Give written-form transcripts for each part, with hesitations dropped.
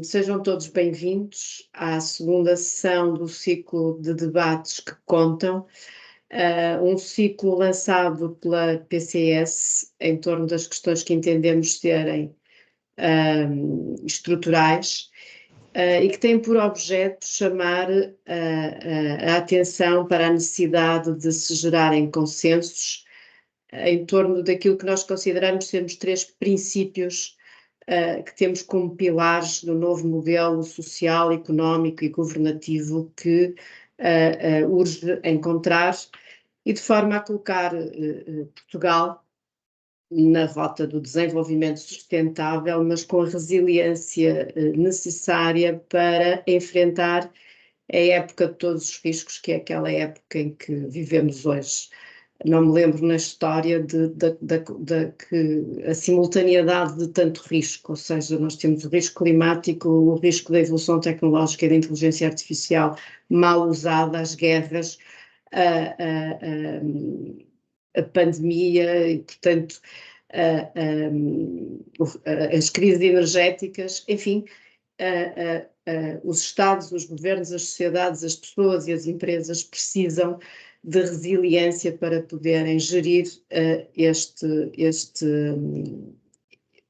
Sejam todos bem-vindos à segunda sessão do ciclo de debates que contam, um ciclo lançado pela PCS em torno das questões que entendemos serem estruturais e que tem por objeto chamar a atenção para a necessidade de se gerarem consensos em torno daquilo que nós consideramos sermos três princípios que temos como pilares do novo modelo social, económico e governativo que urge encontrar e de forma a colocar Portugal na rota do desenvolvimento sustentável, mas com a resiliência necessária para enfrentar a época de todos os riscos, que é aquela época em que vivemos hoje. Não me lembro na história que a simultaneidade de tanto risco, ou seja, nós temos o risco climático, o risco da evolução tecnológica e da inteligência artificial mal usada, as guerras, a pandemia e, portanto, as crises energéticas, enfim, os Estados, os governos, as sociedades, as pessoas e as empresas precisam de resiliência para poderem gerir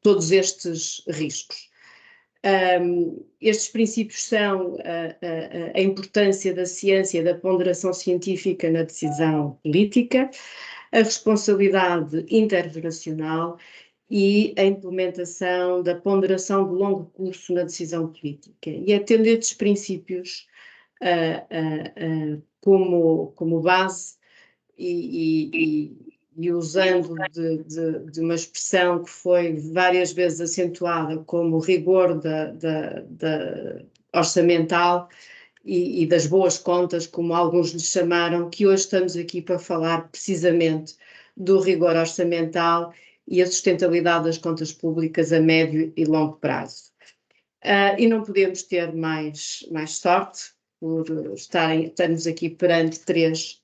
todos estes riscos. Estes princípios são a importância da ciência e da ponderação científica na decisão política, a responsabilidade intergeracional e a implementação da ponderação de longo curso na decisão política. E é tendo estes princípios como base e usando de uma expressão que foi várias vezes acentuada como o rigor da orçamental e das boas contas, como alguns lhes chamaram, que hoje estamos aqui para falar precisamente do rigor orçamental e a sustentabilidade das contas públicas a médio e longo prazo. E não podemos ter mais sorte por estarmos aqui perante três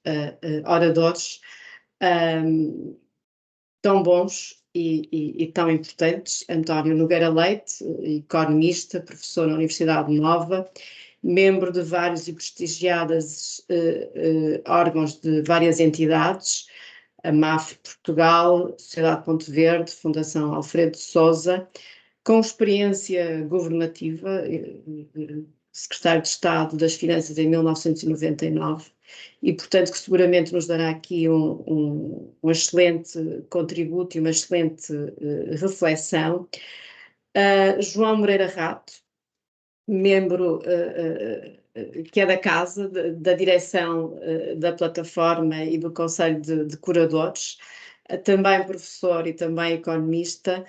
oradores tão bons e tão importantes. António Nogueira Leite, economista, professor na Universidade Nova, membro de vários e prestigiados órgãos de várias entidades, a MAF Portugal, Sociedade Ponte Verde, Fundação Alfredo de Sousa, com experiência governativa, secretário de Estado das Finanças em 1999, e portanto que seguramente nos dará aqui um excelente contributo e uma excelente reflexão. João Moreira Rato, membro que é da casa, da direção da plataforma e do Conselho de Curadores, também professor e também economista,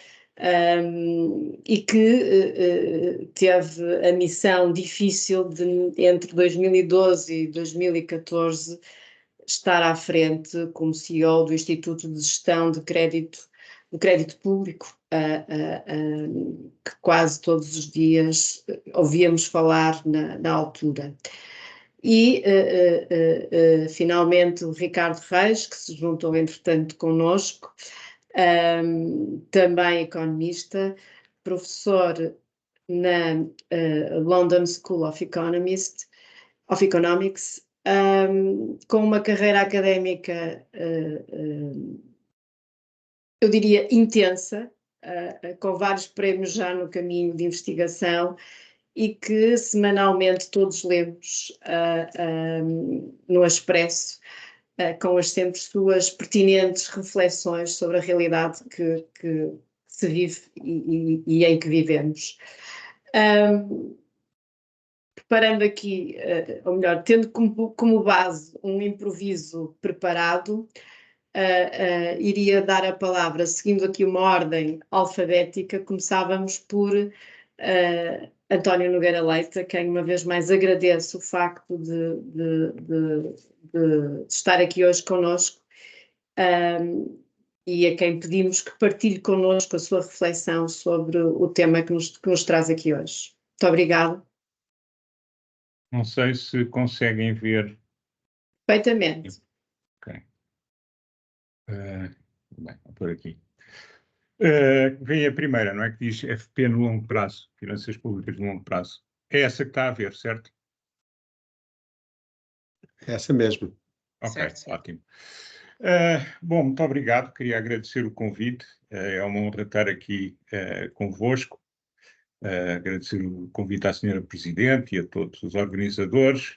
e que teve a missão difícil de, entre 2012 e 2014, estar à frente como CEO do Instituto de Gestão do Crédito Público, que quase todos os dias ouvíamos falar na altura. E, finalmente, o Ricardo Reis, que se juntou, entretanto, connosco, também economista, professor na London School of Economics, com uma carreira académica, eu diria, intensa, com vários prémios já no caminho de investigação e que semanalmente todos lemos no Expresso, com as sempre suas pertinentes reflexões sobre a realidade que se vive e em que vivemos. Preparando aqui, ou melhor, tendo como base um improviso preparado, iria dar a palavra, seguindo aqui uma ordem alfabética. Começávamos por António Nogueira Leite, a quem uma vez mais agradeço o facto de estar aqui hoje connosco, e a quem pedimos que partilhe connosco a sua reflexão sobre o tema que nos traz aqui hoje. Muito obrigada. Não sei se conseguem ver. Perfeitamente. Ok. Bem, vou por aqui. Vem a primeira, não é? Que diz FP no longo prazo, finanças públicas no longo prazo. É essa que está a ver, certo? Essa mesmo. Ok, Certo. ótimo. Bom, muito obrigado. Queria agradecer o convite. É uma honra estar aqui convosco. Agradecer o convite à Senhora Presidente e a todos os organizadores.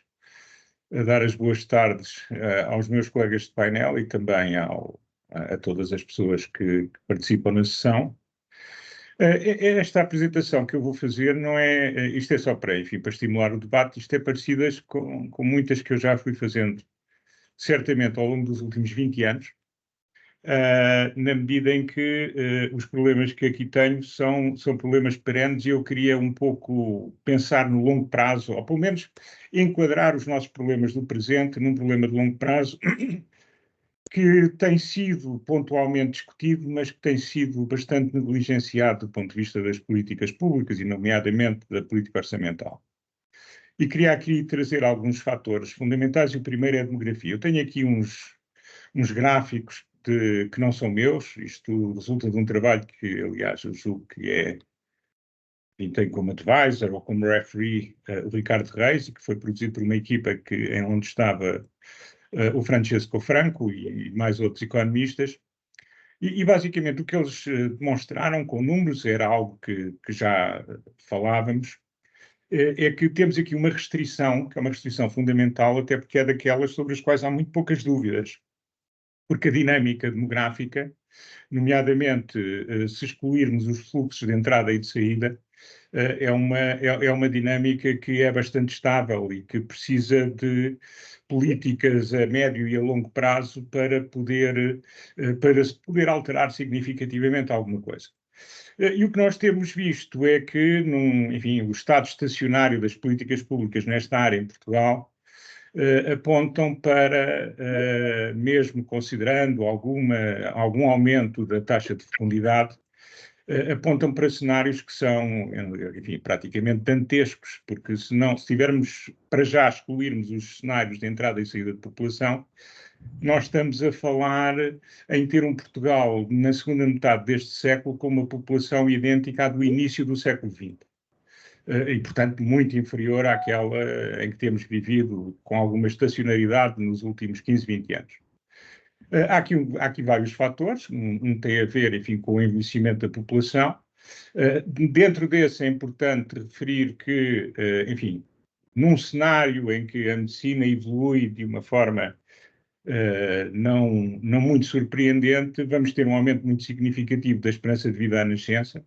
Dar as boas tardes aos meus colegas de painel e também a todas as pessoas que participam na sessão. Esta apresentação que eu vou fazer não é, isto é só para, enfim, para estimular o debate, isto é parecidas com muitas que eu já fui fazendo, certamente ao longo dos últimos 20 anos, na medida em que os problemas que aqui tenho são problemas perenes e eu queria um pouco pensar no longo prazo, ou pelo menos enquadrar os nossos problemas do presente num problema de longo prazo, que tem sido pontualmente discutido, mas que tem sido bastante negligenciado do ponto de vista das políticas públicas e, nomeadamente, da política orçamental. E queria aqui trazer alguns fatores fundamentais, e o primeiro é a demografia. Eu tenho aqui uns gráficos que não são meus, isto resulta de um trabalho que, aliás, eu julgo que tem como advisor ou como referee o Ricardo Reis, e que foi produzido por uma equipa onde estava o Francesco Franco e mais outros economistas, e basicamente o que eles demonstraram com números era algo que já falávamos, é que temos aqui uma restrição, que é uma restrição fundamental, até porque é daquelas sobre as quais há muito poucas dúvidas, porque a dinâmica demográfica, nomeadamente se excluirmos os fluxos de entrada e de saída, é uma dinâmica que é bastante estável e que precisa de políticas a médio e a longo prazo para se poder alterar significativamente alguma coisa. E o que nós temos visto é que, enfim, o estado estacionário das políticas públicas nesta área em Portugal apontam para, mesmo considerando algum aumento da taxa de fecundidade, apontam para cenários que são, enfim, praticamente dantescos, porque se tivermos para já excluirmos os cenários de entrada e saída de população, nós estamos a falar em ter um Portugal na segunda metade deste século com uma população idêntica à do início do século XX. E, portanto, muito inferior àquela em que temos vivido com alguma estacionalidade nos últimos 15, 20 anos. Há aqui vários fatores, um tem a ver, enfim, com o envelhecimento da população. Dentro desse é importante referir que, enfim, num cenário em que a medicina evolui de uma forma não muito surpreendente, vamos ter um aumento muito significativo da esperança de vida à nascença.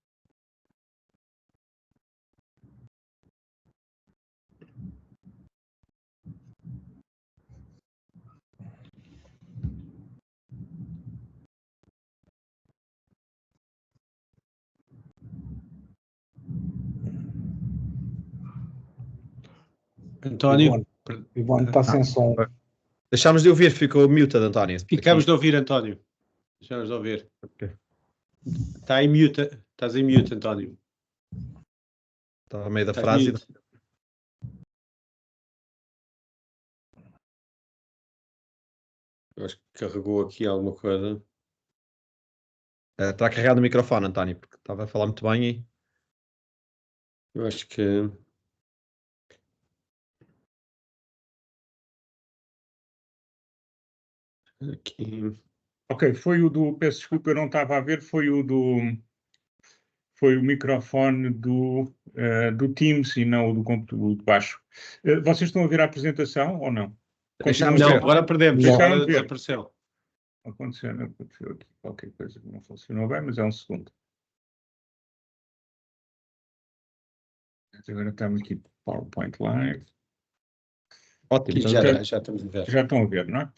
António? Ivone está sem som. Deixámos de ouvir, ficou muted, António. Ficamos de ouvir, António. Deixámos de ouvir. Okay. Estás em mute, António. Estava a meio da Estás frase. mute. Eu acho que carregou aqui alguma coisa. Está carregado o microfone, António, porque estava a falar muito bem e... Eu acho que... Aqui... Ok, peço desculpa, eu não estava a ver, foi o microfone do Teams e não o do computador de baixo. Vocês estão a ver a apresentação ou não? Deixámos Não, de ver. agora perdemos. Deixaram Agora de ver. desapareceu. Aconteceu aqui qualquer coisa que não funcionou bem, mas é um segundo. Agora estamos aqui PowerPoint Live. Ótimo. Aqui já estamos a ver. Já estão a ver, não é?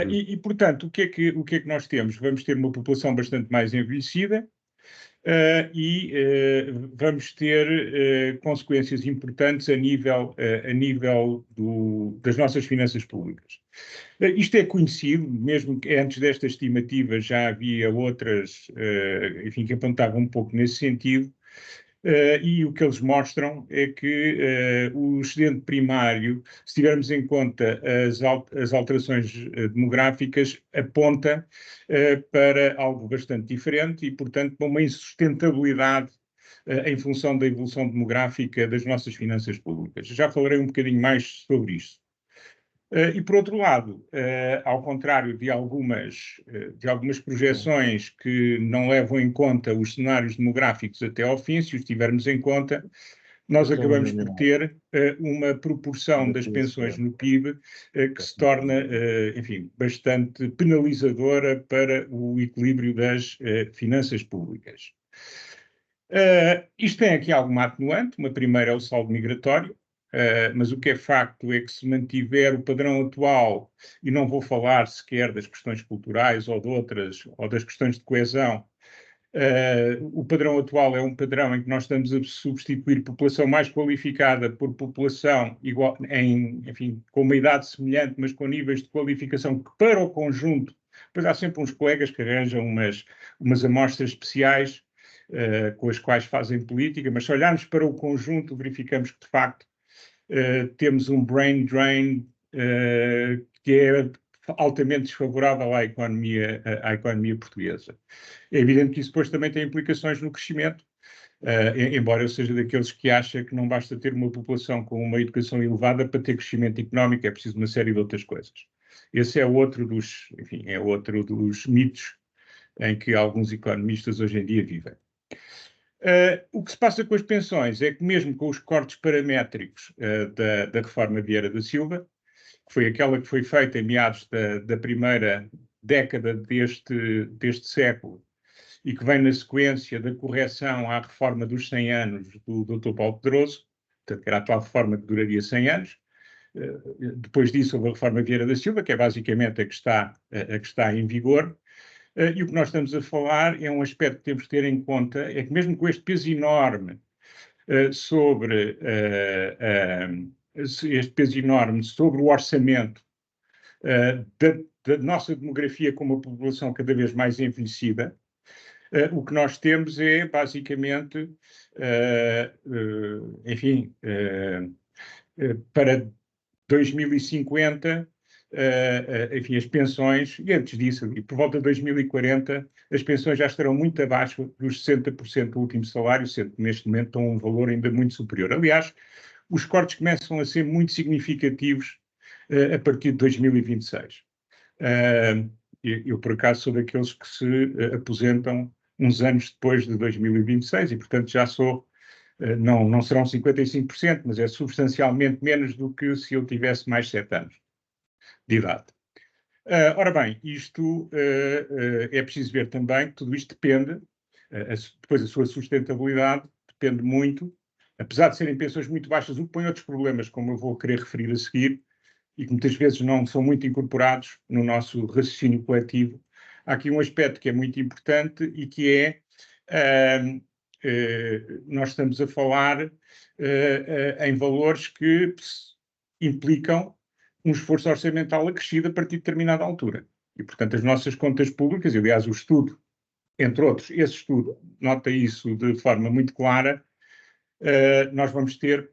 E, portanto, o que é que nós temos? Vamos ter uma população bastante mais envelhecida e vamos ter consequências importantes a nível das nossas finanças públicas. Isto é conhecido, mesmo que antes desta estimativa já havia outras, enfim, que apontavam um pouco nesse sentido, E o que eles mostram é que o excedente primário, se tivermos em conta as alterações demográficas, aponta para algo bastante diferente e, portanto, para uma insustentabilidade em função da evolução demográfica das nossas finanças públicas. Já falarei um bocadinho mais sobre isto. E, por outro lado, ao contrário de algumas projeções que não levam em conta os cenários demográficos até ao fim, se os tivermos em conta, nós acabamos por ter uma proporção das pensões no PIB que se torna, enfim, bastante penalizadora para o equilíbrio das finanças públicas. Isto tem aqui alguma atenuante. Uma primeira é o saldo migratório. Mas o que é facto é que se mantiver o padrão atual, e não vou falar sequer das questões culturais ou de outras, ou das questões de coesão, o padrão atual é um padrão em que nós estamos a substituir população mais qualificada por população igual, enfim, com uma idade semelhante, mas com níveis de qualificação que para o conjunto, pois há sempre uns colegas que arranjam umas amostras especiais com as quais fazem política, mas se olharmos para o conjunto, verificamos que de facto temos um brain drain que é altamente desfavorável à economia portuguesa. É evidente que isso depois também tem implicações no crescimento, embora eu seja daqueles que acha que não basta ter uma população com uma educação elevada para ter crescimento económico, é preciso uma série de outras coisas. Esse é outro dos mitos em que alguns economistas hoje em dia vivem. O que se passa com as pensões é que mesmo com os cortes paramétricos da reforma Vieira da Silva, que foi aquela que foi feita em meados da primeira década deste século e que vem na sequência da correção à reforma dos 100 anos do Dr. Paulo Pedroso, portanto, que era a atual reforma que duraria 100 anos. Depois disso houve a reforma Vieira da Silva, que é basicamente a que está em vigor. E o que nós estamos a falar é um aspecto que temos que ter em conta, é que mesmo com este peso enorme sobre o orçamento da nossa demografia com uma população cada vez mais envelhecida, o que nós temos é basicamente, enfim, para 2050, enfim, as pensões, e antes disso, e por volta de 2040, as pensões já estarão muito abaixo dos 60% do último salário, sendo que neste momento estão a um valor ainda muito superior. Aliás, os cortes começam a ser muito significativos a partir de 2026. Eu, por acaso, sou daqueles que se aposentam uns anos depois de 2026 e, portanto, já sou... Não serão 55%, mas é substancialmente menos do que se eu tivesse mais 7 anos de idade. Ora bem, isto é preciso ver também que tudo isto depende, depois a sua sustentabilidade depende muito, apesar de serem pensões muito baixas, o que põe outros problemas, como eu vou querer referir a seguir, e que muitas vezes não são muito incorporados no nosso raciocínio coletivo. Há aqui um aspecto que é muito importante e que é nós estamos a falar em valores que implicam um esforço orçamental acrescido a partir de determinada altura. E, portanto, as nossas contas públicas, aliás, o estudo, entre outros, esse estudo nota isso de forma muito clara, nós vamos ter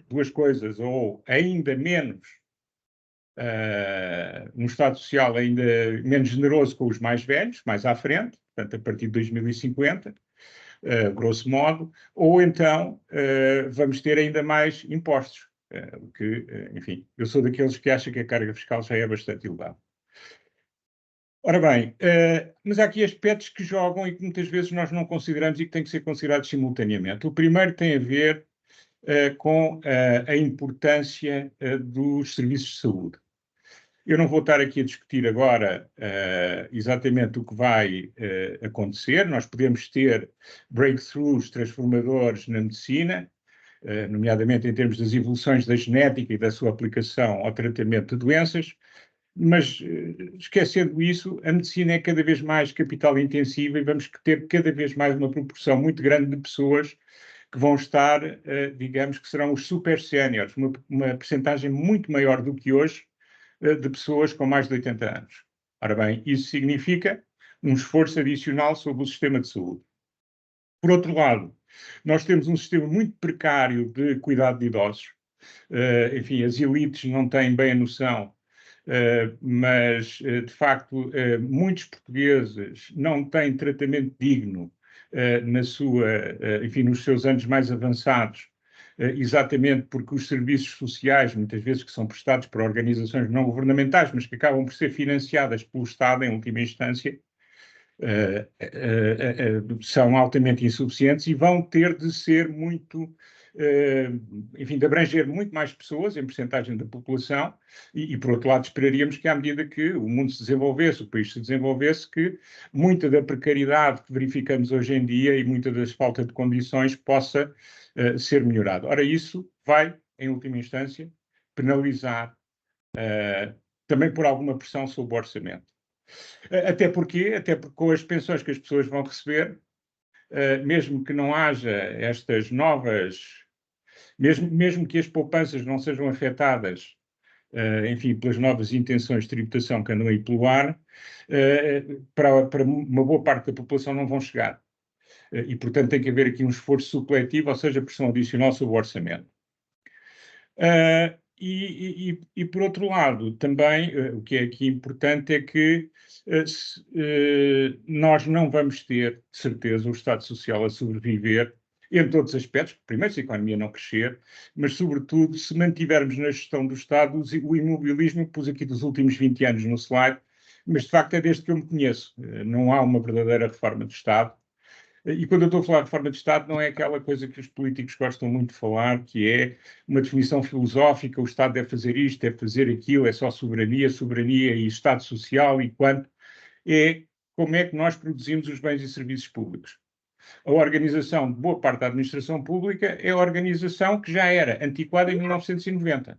duas coisas, ou ainda menos, um Estado Social ainda menos generoso com os mais velhos, mais à frente, portanto, a partir de 2050, grosso modo, ou então vamos ter ainda mais impostos, enfim, eu sou daqueles que acham que a carga fiscal já é bastante elevada. Ora bem, mas há aqui aspectos que jogam e que muitas vezes nós não consideramos e que têm que ser considerados simultaneamente. O primeiro tem a ver com a importância dos serviços de saúde. Eu não vou estar aqui a discutir agora exatamente o que vai acontecer. Nós podemos ter breakthroughs transformadores na medicina, nomeadamente em termos das evoluções da genética e da sua aplicação ao tratamento de doenças, mas esquecendo isso, a medicina é cada vez mais capital intensiva e vamos ter cada vez mais uma proporção muito grande de pessoas que vão estar, digamos que serão os super séniores, uma percentagem muito maior do que hoje, de pessoas com mais de 80 anos. Ora bem, isso significa um esforço adicional sobre o sistema de saúde. Por outro lado, Nós temos um sistema muito precário de cuidado de idosos. Enfim, as elites não têm bem a noção, mas, de facto, muitos portugueses não têm tratamento digno enfim, nos seus anos mais avançados, exatamente porque os serviços sociais, muitas vezes que são prestados por organizações não governamentais, mas que acabam por ser financiadas pelo Estado, em última instância, são altamente insuficientes e vão ter de ser muito, enfim, de abranger muito mais pessoas em percentagem da população e, por outro lado, esperaríamos que, à medida que o mundo se desenvolvesse, o país se desenvolvesse, que muita da precariedade que verificamos hoje em dia e muita das falta de condições possa ser melhorado. Ora, isso vai, em última instância, penalizar também por alguma pressão sobre o orçamento. Até porque com as pensões que as pessoas vão receber, mesmo que não haja estas novas, mesmo que as poupanças não sejam afetadas, enfim, pelas novas intenções de tributação que andam aí pelo ar, para uma boa parte da população não vão chegar. E, portanto, tem que haver aqui um esforço supletivo, ou seja, pressão adicional sobre o orçamento. E, por outro lado, também, o que é aqui importante é que nós não vamos ter, de certeza, o Estado Social a sobreviver em todos os aspectos, primeiro se a economia não crescer, mas, sobretudo, se mantivermos na gestão do Estado o imobilismo que pus aqui dos últimos 20 anos no slide, mas, de facto, é desde que eu me conheço. Não há uma verdadeira reforma do Estado. E quando eu estou a falar de reforma de Estado, não é aquela coisa que os políticos gostam muito de falar, que é uma definição filosófica, o Estado deve fazer isto, deve fazer aquilo, é só soberania e Estado Social, e quanto é como é que nós produzimos os bens e serviços públicos. A organização de boa parte da administração pública é a organização que já era antiquada em 1990.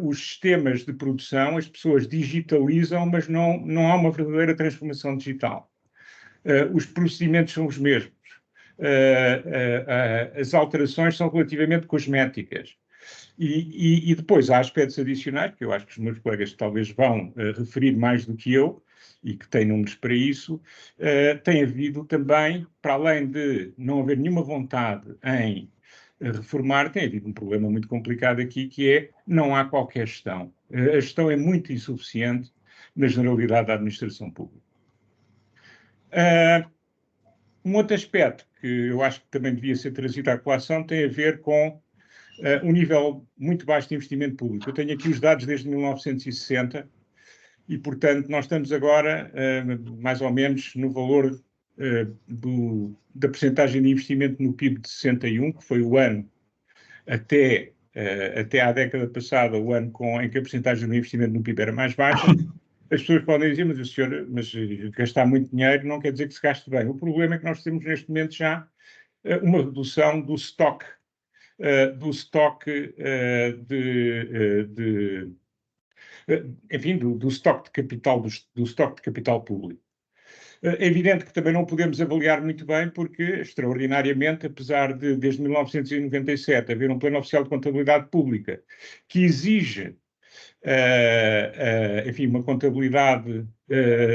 Os sistemas de produção, as pessoas digitalizam, mas não há uma verdadeira transformação digital. Os procedimentos são os mesmos. As alterações são relativamente cosméticas. E depois há aspectos adicionais, que eu acho que os meus colegas talvez vão referir mais do que eu, e que têm números para isso. Tem havido também, para além de não haver nenhuma vontade em reformar, tem havido um problema muito complicado aqui, que é não há qualquer gestão. A gestão é muito insuficiente na generalidade da administração pública. Um outro aspecto que eu acho que também devia ser trazido à colação tem a ver com um nível muito baixo de investimento público. Eu tenho aqui os dados desde 1960 e, portanto, nós estamos agora mais ou menos no valor da percentagem de investimento no PIB de 61, que foi o ano até à década passada, o ano em que a percentagem do investimento no PIB era mais baixa. As pessoas podem dizer, mas gastar muito dinheiro não quer dizer que se gaste bem. O problema é que nós temos neste momento já uma redução do estoque enfim, do estoque de capital, do estoque de capital público. É evidente que também não podemos avaliar muito bem porque, extraordinariamente, apesar de, desde 1997, haver um plano oficial de contabilidade pública que exige enfim, uma contabilidade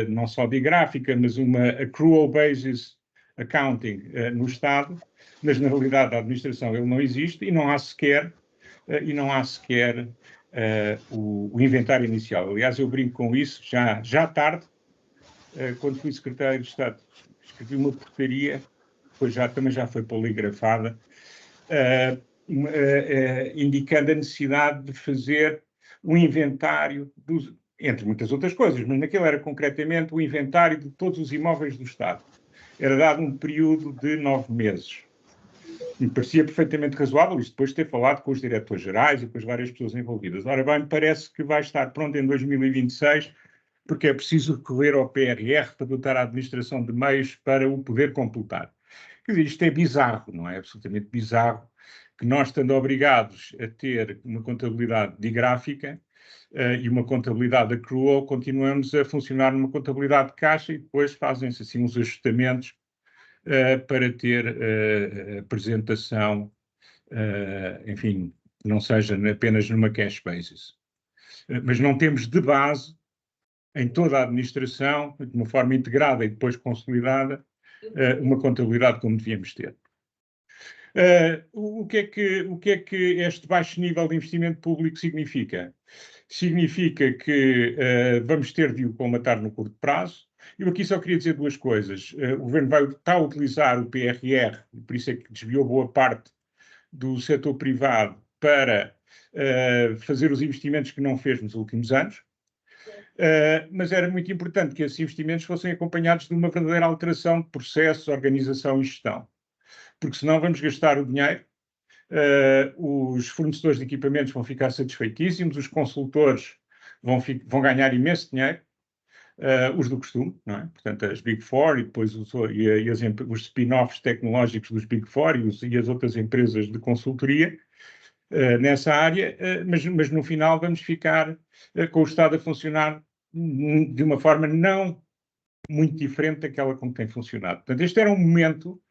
não só digráfica, mas uma accrual basis accounting no Estado. Na generalidade da administração ele não existe e não há sequer o inventário inicial. Aliás, eu brinco com isso, já tarde, quando fui secretário de Estado, escrevi uma portaria, depois também já foi poligrafada, indicando a necessidade de fazer um inventário, entre muitas outras coisas, mas naquele era concretamente o inventário de todos os imóveis do Estado. Era dado um período de 9 meses. Me parecia perfeitamente razoável, isto depois de ter falado com os diretores-gerais e com as várias pessoas envolvidas. Ora bem, me parece que vai estar pronto em 2026, porque é preciso recorrer ao PRR para dotar a administração de meios para o poder completar. Quer dizer, isto é bizarro, não é? Absolutamente bizarro que nós, estando obrigados a ter uma contabilidade digráfica e uma contabilidade accrual, continuamos a funcionar numa contabilidade de caixa e depois fazem-se assim uns ajustamentos para ter apresentação, enfim, não seja apenas numa cash basis. Mas não temos de base, em toda a administração, de uma forma integrada e depois consolidada, uma contabilidade como devíamos ter. O que é que este baixo nível de investimento público significa? Significa que vamos ter de o colmatar no curto prazo. Eu aqui só queria dizer duas coisas. O Governo está a utilizar o PRR, e por isso é que desviou boa parte do setor privado para fazer os investimentos que não fez nos últimos anos. Mas era muito importante que esses investimentos fossem acompanhados de uma verdadeira alteração de processos, organização e gestão. Porque senão vamos gastar o dinheiro, os fornecedores de equipamentos vão ficar satisfeitíssimos, os consultores vão ganhar imenso dinheiro, os do costume, não é? Portanto, as Big Four e depois os spin-offs tecnológicos dos Big Four e as outras empresas de consultoria nessa área, mas no final vamos ficar com o Estado a funcionar de uma forma não muito diferente daquela como tem funcionado. Portanto, este era um momento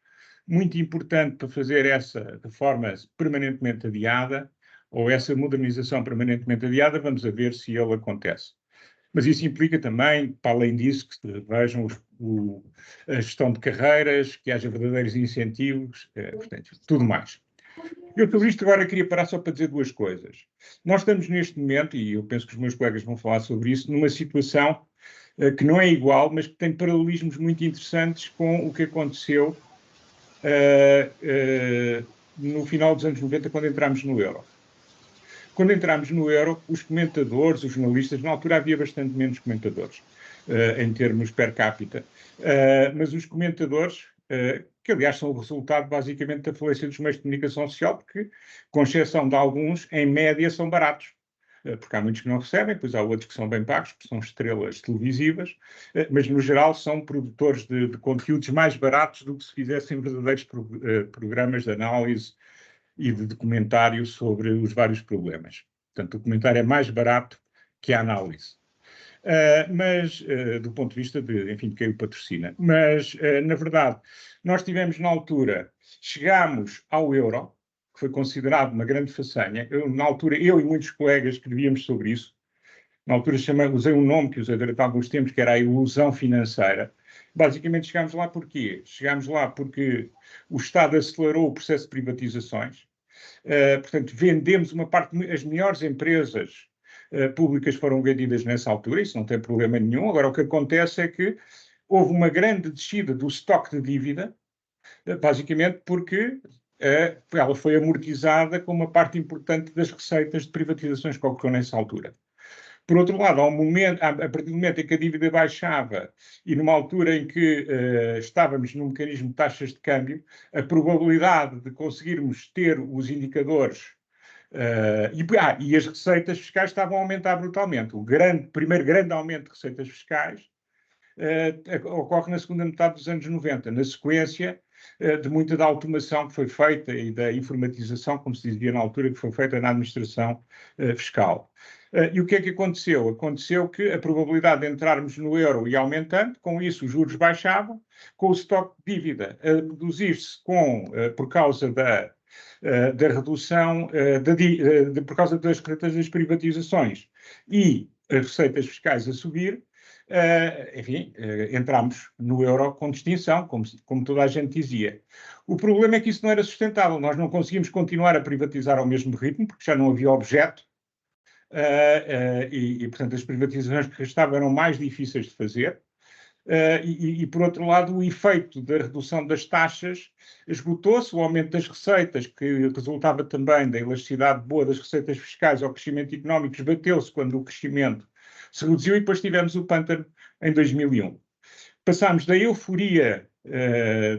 muito importante para fazer essa reforma permanentemente adiada, ou essa modernização permanentemente adiada. Vamos a ver se ele acontece. Mas isso implica também, para além disso, que se vejam a gestão de carreiras, que haja verdadeiros incentivos, portanto, tudo mais. Eu sobre isto agora queria parar só para dizer duas coisas. Nós estamos neste momento, e eu penso que os meus colegas vão falar sobre isso, numa situação que não é igual, mas que tem paralelismos muito interessantes com o que aconteceu no final dos anos 90, quando entramos no euro. Quando entramos no euro, os comentadores, os jornalistas, na altura havia bastante menos comentadores, em termos per capita, mas os comentadores, que aliás são o resultado basicamente da falência dos meios de comunicação social, porque, com exceção de alguns, em média são baratos. Porque há muitos que não recebem, depois há outros que são bem pagos, que são estrelas televisivas, mas no geral são produtores de conteúdos mais baratos do que se fizessem verdadeiros programas de análise e de documentário sobre os vários problemas. Portanto, o documentário é mais barato que a análise. Mas, do ponto de vista de, enfim, de quem o patrocina. Mas, na verdade, nós tivemos na altura, chegámos ao euro, que foi considerado uma grande façanha. Na altura, eu e muitos colegas escrevíamos sobre isso. Na altura usei um nome que usei durante alguns tempos, que era a ilusão financeira. Basicamente chegámos lá porquê? Chegámos lá porque o Estado acelerou o processo de privatizações. Portanto, vendemos uma parte, as melhores empresas públicas foram vendidas nessa altura, isso não tem problema nenhum. Agora, o que acontece é que houve uma grande descida do estoque de dívida, basicamente porque ela foi amortizada com uma parte importante das receitas de privatizações que ocorreu nessa altura. Por outro lado, a partir do momento em que a dívida baixava e numa altura em que estávamos num mecanismo de taxas de câmbio, a probabilidade de conseguirmos ter os indicadores e as receitas fiscais estavam a aumentar brutalmente. O primeiro grande aumento de receitas fiscais ocorre na segunda metade dos anos 90, na sequência de muita da automação que foi feita e da informatização, como se dizia na altura, que foi feita na administração fiscal. E o que é que aconteceu? Aconteceu que a probabilidade de entrarmos no euro ia aumentando, com isso os juros baixavam, com o estoque de dívida a reduzir-se por causa da redução, por causa das receitas das privatizações e as receitas fiscais a subir. Enfim, entramos no euro com distinção, como toda a gente dizia. O problema é que isso não era sustentável. Nós não conseguimos continuar a privatizar ao mesmo ritmo, porque já não havia objeto, e portanto, as privatizações que restavam eram mais difíceis de fazer. Por outro lado, o efeito da redução das taxas esgotou-se, o aumento das receitas, que resultava também da elasticidade boa das receitas fiscais ao crescimento económico, esbateu-se quando o crescimento se reduziu e depois tivemos o pântano em 2001. Passámos da euforia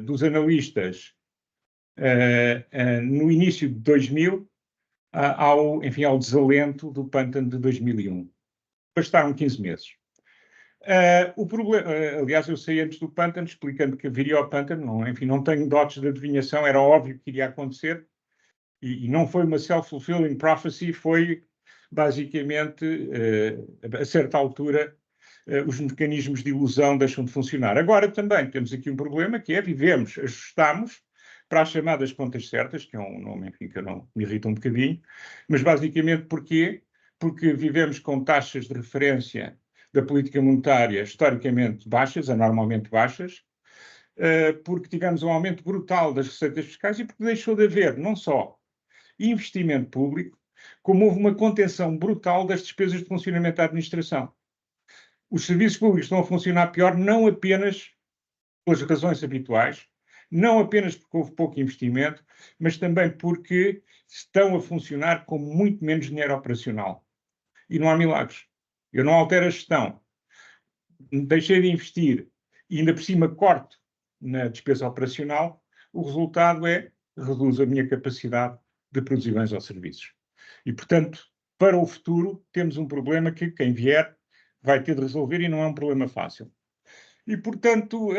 dos analistas no início de 2000 ao desalento do pântano de 2001. Bastaram 15 meses. O problema, aliás, eu saí antes do pântano explicando que viria ao pântano, não tenho dotes de adivinhação, era óbvio que iria acontecer e não foi uma self-fulfilling prophecy, foi basicamente, a certa altura, os mecanismos de ilusão deixam de funcionar. Agora também temos aqui um problema que é, ajustamos para as chamadas contas certas, que é um nome, enfim, que não me irrita um bocadinho, mas basicamente porquê? Porque vivemos com taxas de referência da política monetária historicamente baixas, anormalmente baixas, porque tivemos um aumento brutal das receitas fiscais e porque deixou de haver não só investimento público, como houve uma contenção brutal das despesas de funcionamento da administração. Os serviços públicos estão a funcionar pior não apenas pelas razões habituais, não apenas porque houve pouco investimento, mas também porque estão a funcionar com muito menos dinheiro operacional. E não há milagres. Eu não altero a gestão, deixei de investir e ainda por cima corto na despesa operacional, o resultado é reduz a minha capacidade de produzir bens ou serviços. E, portanto, para o futuro, temos um problema que quem vier vai ter de resolver e não é um problema fácil. E, portanto,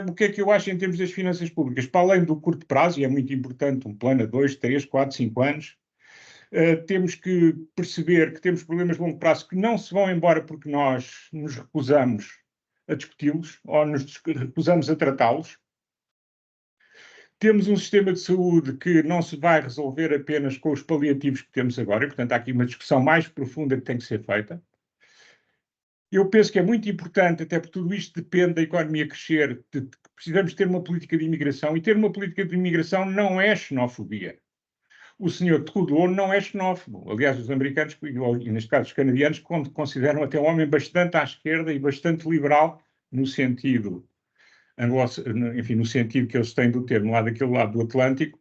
o que é que eu acho em termos das finanças públicas? Para além do curto prazo, e é muito importante um plano a 2, 3, 4, 5 anos, temos que perceber que temos problemas de longo prazo que não se vão embora porque nós nos recusamos a discuti-los ou nos recusamos a tratá-los. Temos um sistema de saúde que não se vai resolver apenas com os paliativos que temos agora, e, portanto, há aqui uma discussão mais profunda que tem que ser feita. Eu penso que é muito importante, até porque tudo isto depende da economia crescer, precisamos ter uma política de imigração, e ter uma política de imigração não é xenofobia. O senhor Trudeau não é xenófobo. Aliás, os americanos, e neste caso os canadianos, consideram até um homem bastante à esquerda e bastante liberal, no sentido, enfim, no sentido que eles têm do termo lá daquele lado do Atlântico,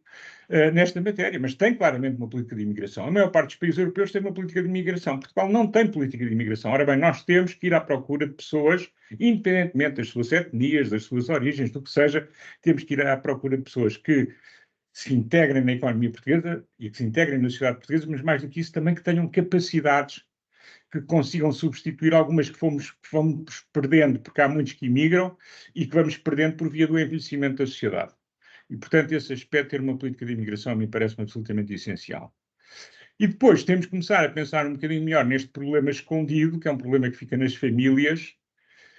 nesta matéria, mas tem claramente uma política de imigração. A maior parte dos países europeus tem uma política de imigração. Portugal não tem política de imigração. Ora bem, nós temos que ir à procura de pessoas, independentemente das suas etnias, das suas origens, do que seja, temos que ir à procura de pessoas que se integrem na economia portuguesa e que se integrem na sociedade portuguesa, mas mais do que isso também que tenham capacidades que consigam substituir algumas que fomos perdendo, porque há muitos que imigram e que vamos perdendo por via do envelhecimento da sociedade. E, portanto, esse aspecto, ter uma política de imigração, me parece-me absolutamente essencial. E depois temos que começar a pensar um bocadinho melhor neste problema escondido, que é um problema que fica nas famílias,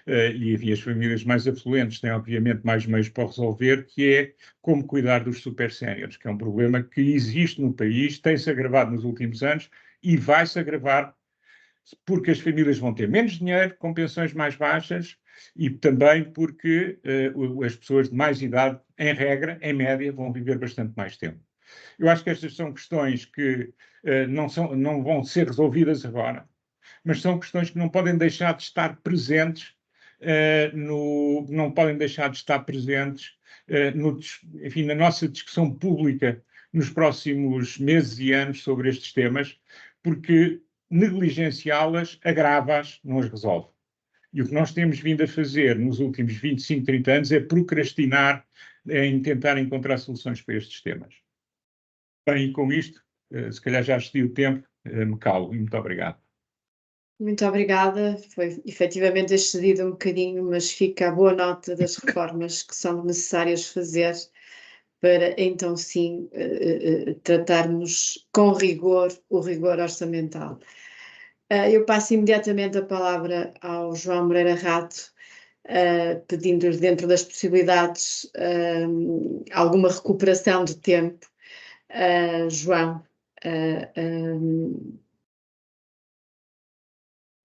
e enfim, as famílias mais afluentes têm, obviamente, mais meios para resolver, que é como cuidar dos super séniores, que é um problema que existe no país, tem-se agravado nos últimos anos e vai-se agravar porque as famílias vão ter menos dinheiro, com pensões mais baixas, e também porque as pessoas de mais idade, em regra, em média, vão viver bastante mais tempo. Eu acho que estas são questões que não vão ser resolvidas agora, mas são questões que não podem deixar de estar presentes enfim, na nossa discussão pública nos próximos meses e anos sobre estes temas, porque negligenciá-las agrava-as, não as resolve. E o que nós temos vindo a fazer nos últimos 25, 30 anos é procrastinar em tentar encontrar soluções para estes temas. Bem, e com isto, se calhar já excedi o tempo, me calo. E muito obrigado. Muito obrigada. Foi efetivamente excedido um bocadinho, mas fica a boa nota das reformas que são necessárias fazer para então sim tratarmos com rigor o rigor orçamental. Eu passo imediatamente a palavra ao João Moreira Rato, pedindo-lhe, dentro das possibilidades, alguma recuperação de tempo. João.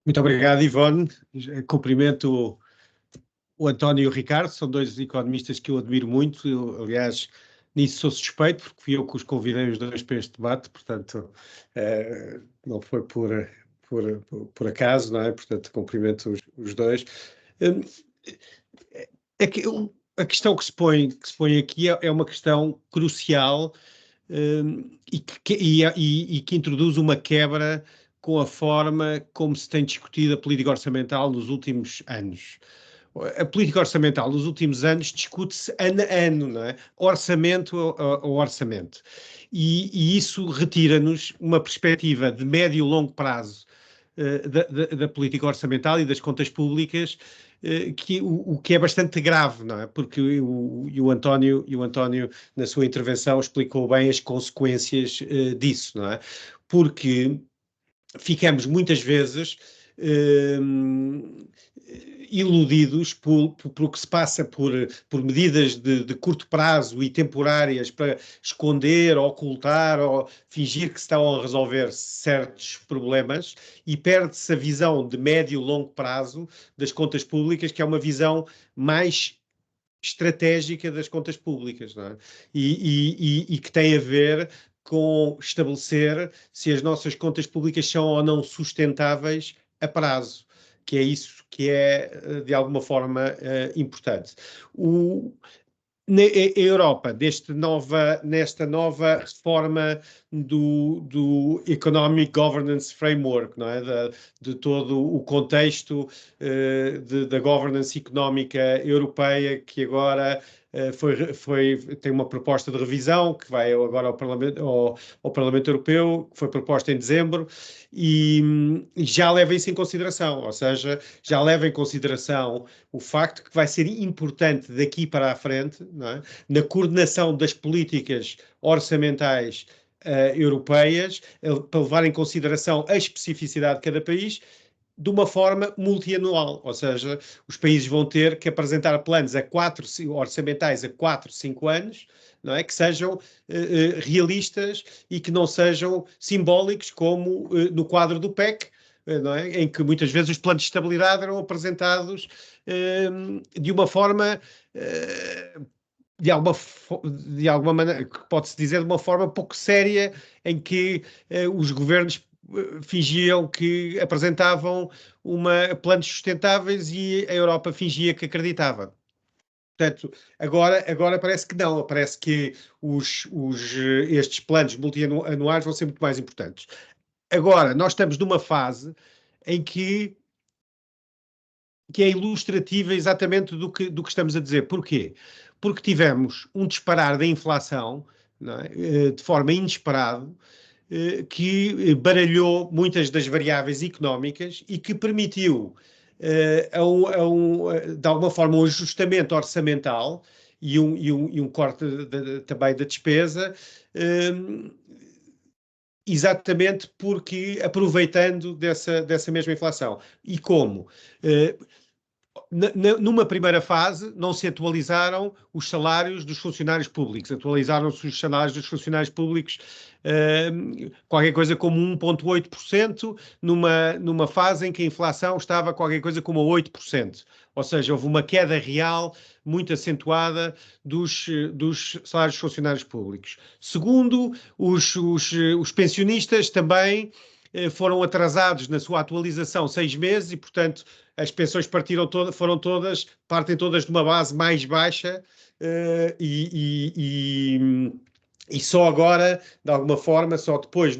Muito obrigado, Ivone. Cumprimento o António e o Ricardo, são dois economistas que eu admiro muito. Eu, aliás, nisso sou suspeito, porque fui eu que os convidei os dois para este debate, portanto, não foi por acaso, não é? Portanto, cumprimento os dois. É que a questão que se põe aqui é uma questão crucial e que introduz uma quebra com a forma como se tem discutido a política orçamental nos últimos anos. A política orçamental nos últimos anos discute-se ano a ano, não é? Orçamento a orçamento. E isso retira-nos uma perspectiva de médio e longo prazo da política orçamental e das contas públicas, o que é bastante grave, não é? Porque o António, na sua intervenção, explicou bem as consequências disso, não é? Porque ficamos muitas vezes iludidos por que se passa por medidas de curto prazo e temporárias para esconder, ocultar ou fingir que estão a resolver certos problemas, e perde-se a visão de médio e longo prazo das contas públicas, que é uma visão mais estratégica das contas públicas, não é? E que tem a ver com estabelecer se as nossas contas públicas são ou não sustentáveis a prazo, que é isso que é, de alguma forma, importante. Na Europa, nesta nova forma do Economic Governance Framework, não é? De todo o contexto da governance económica europeia, que agora tem uma proposta de revisão que vai agora ao Parlamento Europeu, que foi proposta em dezembro, e já leva isso em consideração, ou seja, já leva em consideração o facto que vai ser importante daqui para a frente, não é? Na coordenação das políticas orçamentais europeias, para levar em consideração a especificidade de cada país, de uma forma multianual, ou seja, os países vão ter que apresentar planos orçamentais a 4, 5 anos, não é? Que sejam realistas e que não sejam simbólicos, como no quadro do PEC, não é? Em que muitas vezes os planos de estabilidade eram apresentados de uma forma de alguma maneira, que pode-se dizer de uma forma pouco séria, em que os governos fingiam que apresentavam planos sustentáveis e a Europa fingia que acreditava. Portanto, agora parece que não, parece que estes planos multianuais vão ser muito mais importantes. Agora, nós estamos numa fase em que é ilustrativa exatamente do que estamos a dizer. Porquê? Porque tivemos um disparar da inflação, não é? De forma inesperada, que baralhou muitas das variáveis económicas e que permitiu, de alguma forma, um ajustamento orçamental e um corte também da despesa, exatamente porque aproveitando dessa mesma inflação. E como? Numa primeira fase, não se atualizaram os salários dos funcionários públicos. Atualizaram-se os salários dos funcionários públicos qualquer coisa como 1,8%, numa fase em que a inflação estava qualquer coisa como 8%. Ou seja, houve uma queda real muito acentuada dos salários dos funcionários públicos. Segundo, os pensionistas também foram atrasados na sua atualização 6 meses e, portanto, as pensões partem todas de uma base mais baixa e só agora, de alguma forma, só depois,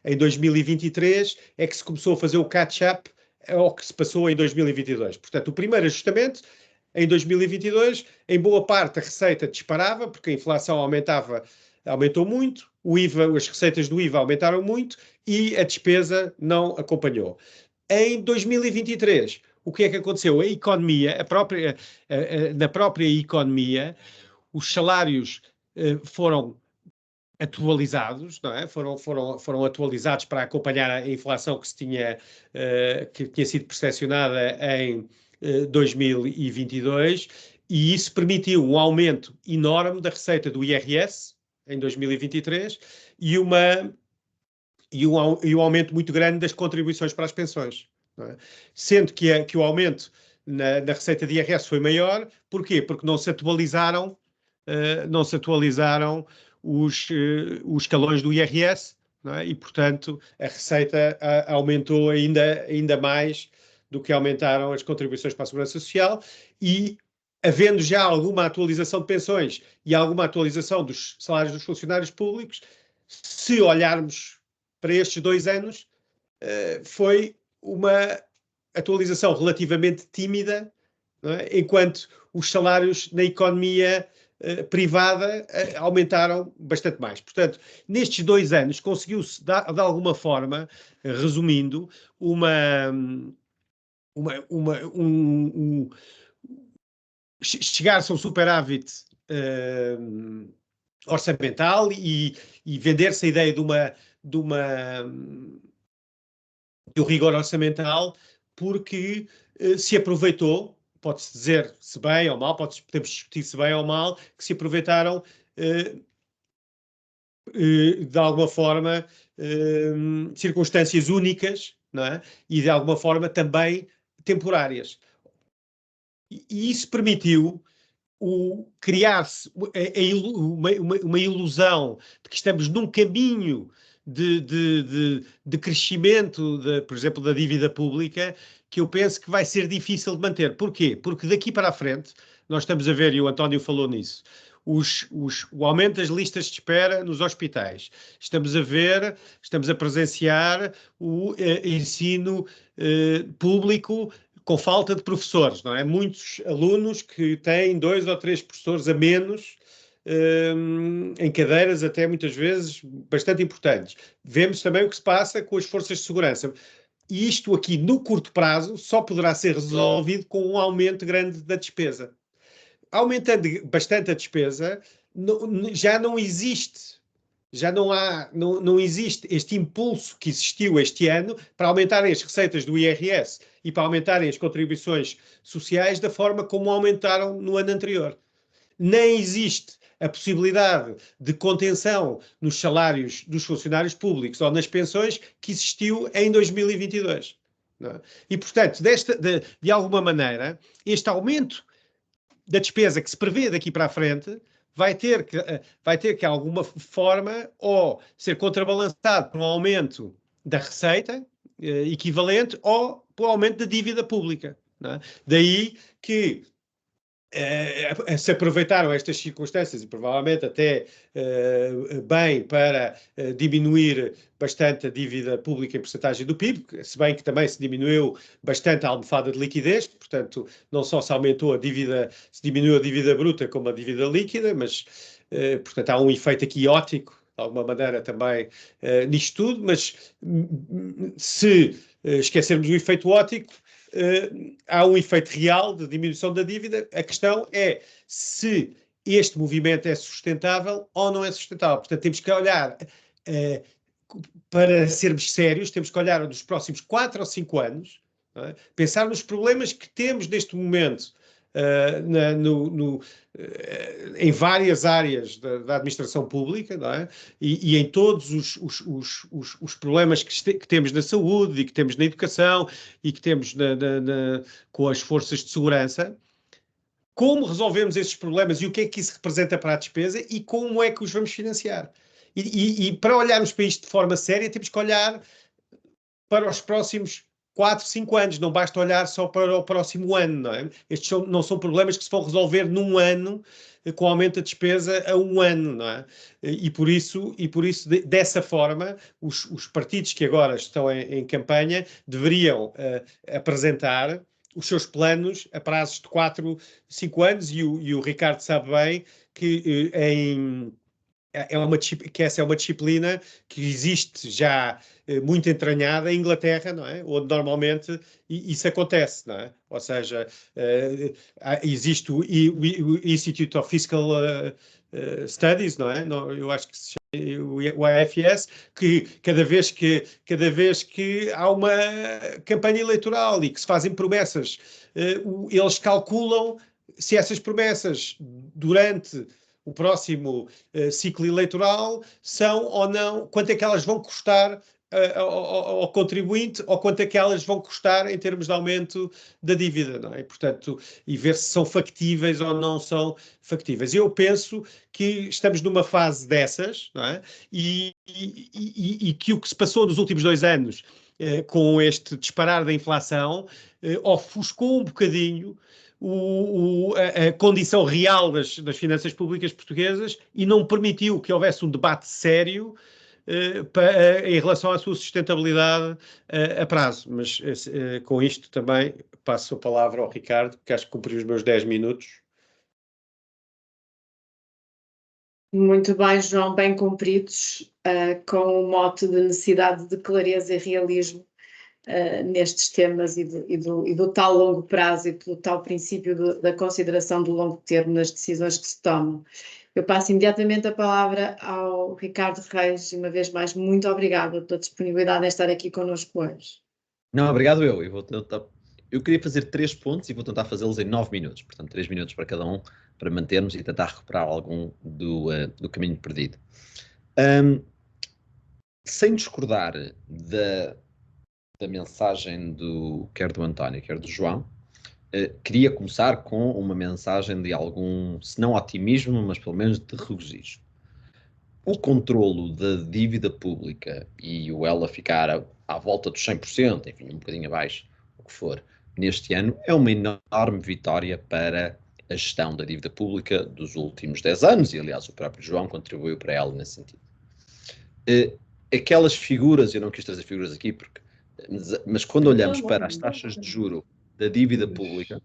em 2023, é que se começou a fazer o catch-up ao que se passou em 2022. Portanto, o primeiro ajustamento, em 2022, em boa parte a receita disparava, porque a inflação aumentou muito, as receitas do IVA aumentaram muito e a despesa não acompanhou. Em 2023, o que é que aconteceu? A economia, na própria economia, os salários foram atualizados, não é? Foram atualizados para acompanhar a inflação que tinha sido percepcionada em 2022, e isso permitiu um aumento enorme da receita do IRS em 2023 e um aumento muito grande das contribuições para as pensões. Não é? Sendo que o aumento na receita de IRS foi maior. Porquê? Porque não se atualizaram os escalões do IRS, não é? E, portanto, a receita aumentou ainda mais do que aumentaram as contribuições para a Segurança Social, e havendo já alguma atualização de pensões e alguma atualização dos salários dos funcionários públicos, se olharmos para estes 2 anos, foi uma atualização relativamente tímida, não é? Enquanto os salários na economia privada aumentaram bastante mais. Portanto, nestes 2 anos conseguiu-se, de alguma forma, resumindo, chegar-se a um superávit orçamental e vender-se a ideia de um rigor orçamental, porque se aproveitou, pode-se dizer se bem ou mal, podemos discutir se bem ou mal, que se aproveitaram de alguma forma circunstâncias únicas, não é? E de alguma forma também temporárias. E isso permitiu criar-se uma ilusão de que estamos num caminho de crescimento, por exemplo, da dívida pública, que eu penso que vai ser difícil de manter. Porquê? Porque daqui para a frente, nós estamos a ver, e o António falou nisso, o aumento das listas de espera nos hospitais. Estamos a presenciar o ensino público com falta de professores, não é? Muitos alunos que têm 2 ou 3 professores a menos em cadeiras até muitas vezes bastante importantes. Vemos também o que se passa com as forças de segurança. E isto aqui, no curto prazo, só poderá ser resolvido com um aumento grande da despesa. Aumentando bastante a despesa, já não existe. Não existe este impulso que existiu este ano para aumentarem as receitas do IRS e para aumentarem as contribuições sociais da forma como aumentaram no ano anterior. Nem existe a possibilidade de contenção nos salários dos funcionários públicos ou nas pensões que existiu em 2022. Não é? E, portanto, de alguma maneira, este aumento da despesa que se prevê daqui para a frente vai ter que de alguma forma, ou ser contrabalançado por um aumento da receita equivalente ou por um aumento da dívida pública. Não é? Daí que se aproveitaram estas circunstâncias e provavelmente até bem para diminuir bastante a dívida pública em percentagem do PIB, se bem que também se diminuiu bastante a almofada de liquidez, portanto não só se aumentou se diminuiu a dívida bruta como a dívida líquida, mas portanto há um efeito aqui óptico, de alguma maneira também nisto tudo, mas se esquecermos o efeito óptico, há um efeito real de diminuição da dívida. A questão é se este movimento é sustentável ou não é sustentável. Portanto, temos que olhar, para sermos sérios, temos que olhar nos próximos 4 ou 5 anos, não é? Pensar nos problemas que temos neste momento em várias áreas da administração pública, não é? E em todos os problemas que temos na saúde e que temos na educação e que temos com as forças de segurança, como resolvemos esses problemas e o que é que isso representa para a despesa e como é que os vamos financiar. E para olharmos para isto de forma séria, temos que olhar para os próximos 4, 5 anos, não basta olhar só para o próximo ano, não é? Estes não são problemas que se vão resolver num ano, com aumento da despesa a um ano, não é? E por isso dessa forma, os partidos que agora estão em campanha deveriam apresentar os seus planos a prazos de 4, 5 anos, e o Ricardo sabe bem que essa é uma disciplina que existe já muito entranhada em Inglaterra, não é? Onde normalmente isso acontece, não é? Ou seja, existe o Institute of Fiscal Studies, não é? Eu acho que se chama o IFS, que cada vez que há uma campanha eleitoral e que se fazem promessas, eles calculam se essas promessas durante o próximo ciclo eleitoral são ou não, quanto é que elas vão custar ao contribuinte, ou quanto é que elas vão custar em termos de aumento da dívida, não é? Portanto, e ver se são factíveis ou não são factíveis. Eu penso que estamos numa fase dessas, não é? E que o que se passou nos últimos 2 anos com este disparar da inflação ofuscou um bocadinho a condição real das finanças públicas portuguesas e não permitiu que houvesse um debate sério em relação à sua sustentabilidade a prazo. Mas com isto também passo a palavra ao Ricardo, que acho que cumpri os meus 10 minutos. Muito bem, João, bem cumpridos, com o mote de necessidade de clareza e realismo nestes temas e do tal longo prazo e do tal princípio da consideração do longo termo nas decisões que se tomam. Eu passo imediatamente a palavra ao Ricardo Reis, e uma vez mais, muito obrigada pela disponibilidade em estar aqui connosco hoje. Não, obrigado eu. Eu queria fazer 3 pontos e vou tentar fazê-los em 9 minutos, portanto 3 minutos para cada um, para mantermos e tentar recuperar algum do caminho perdido. Sem discordar da mensagem quer do António, quer do João, queria começar com uma mensagem de algum, se não otimismo, mas pelo menos de regozijo. O controlo da dívida pública e o ela ficar à volta dos 100%, enfim, um bocadinho abaixo, o que for, neste ano, é uma enorme vitória para a gestão da dívida pública dos últimos 10 anos, e aliás o próprio João contribuiu para ela nesse sentido. Aquelas figuras, eu não quis trazer figuras aqui, mas quando olhamos para as taxas de juro da dívida pública,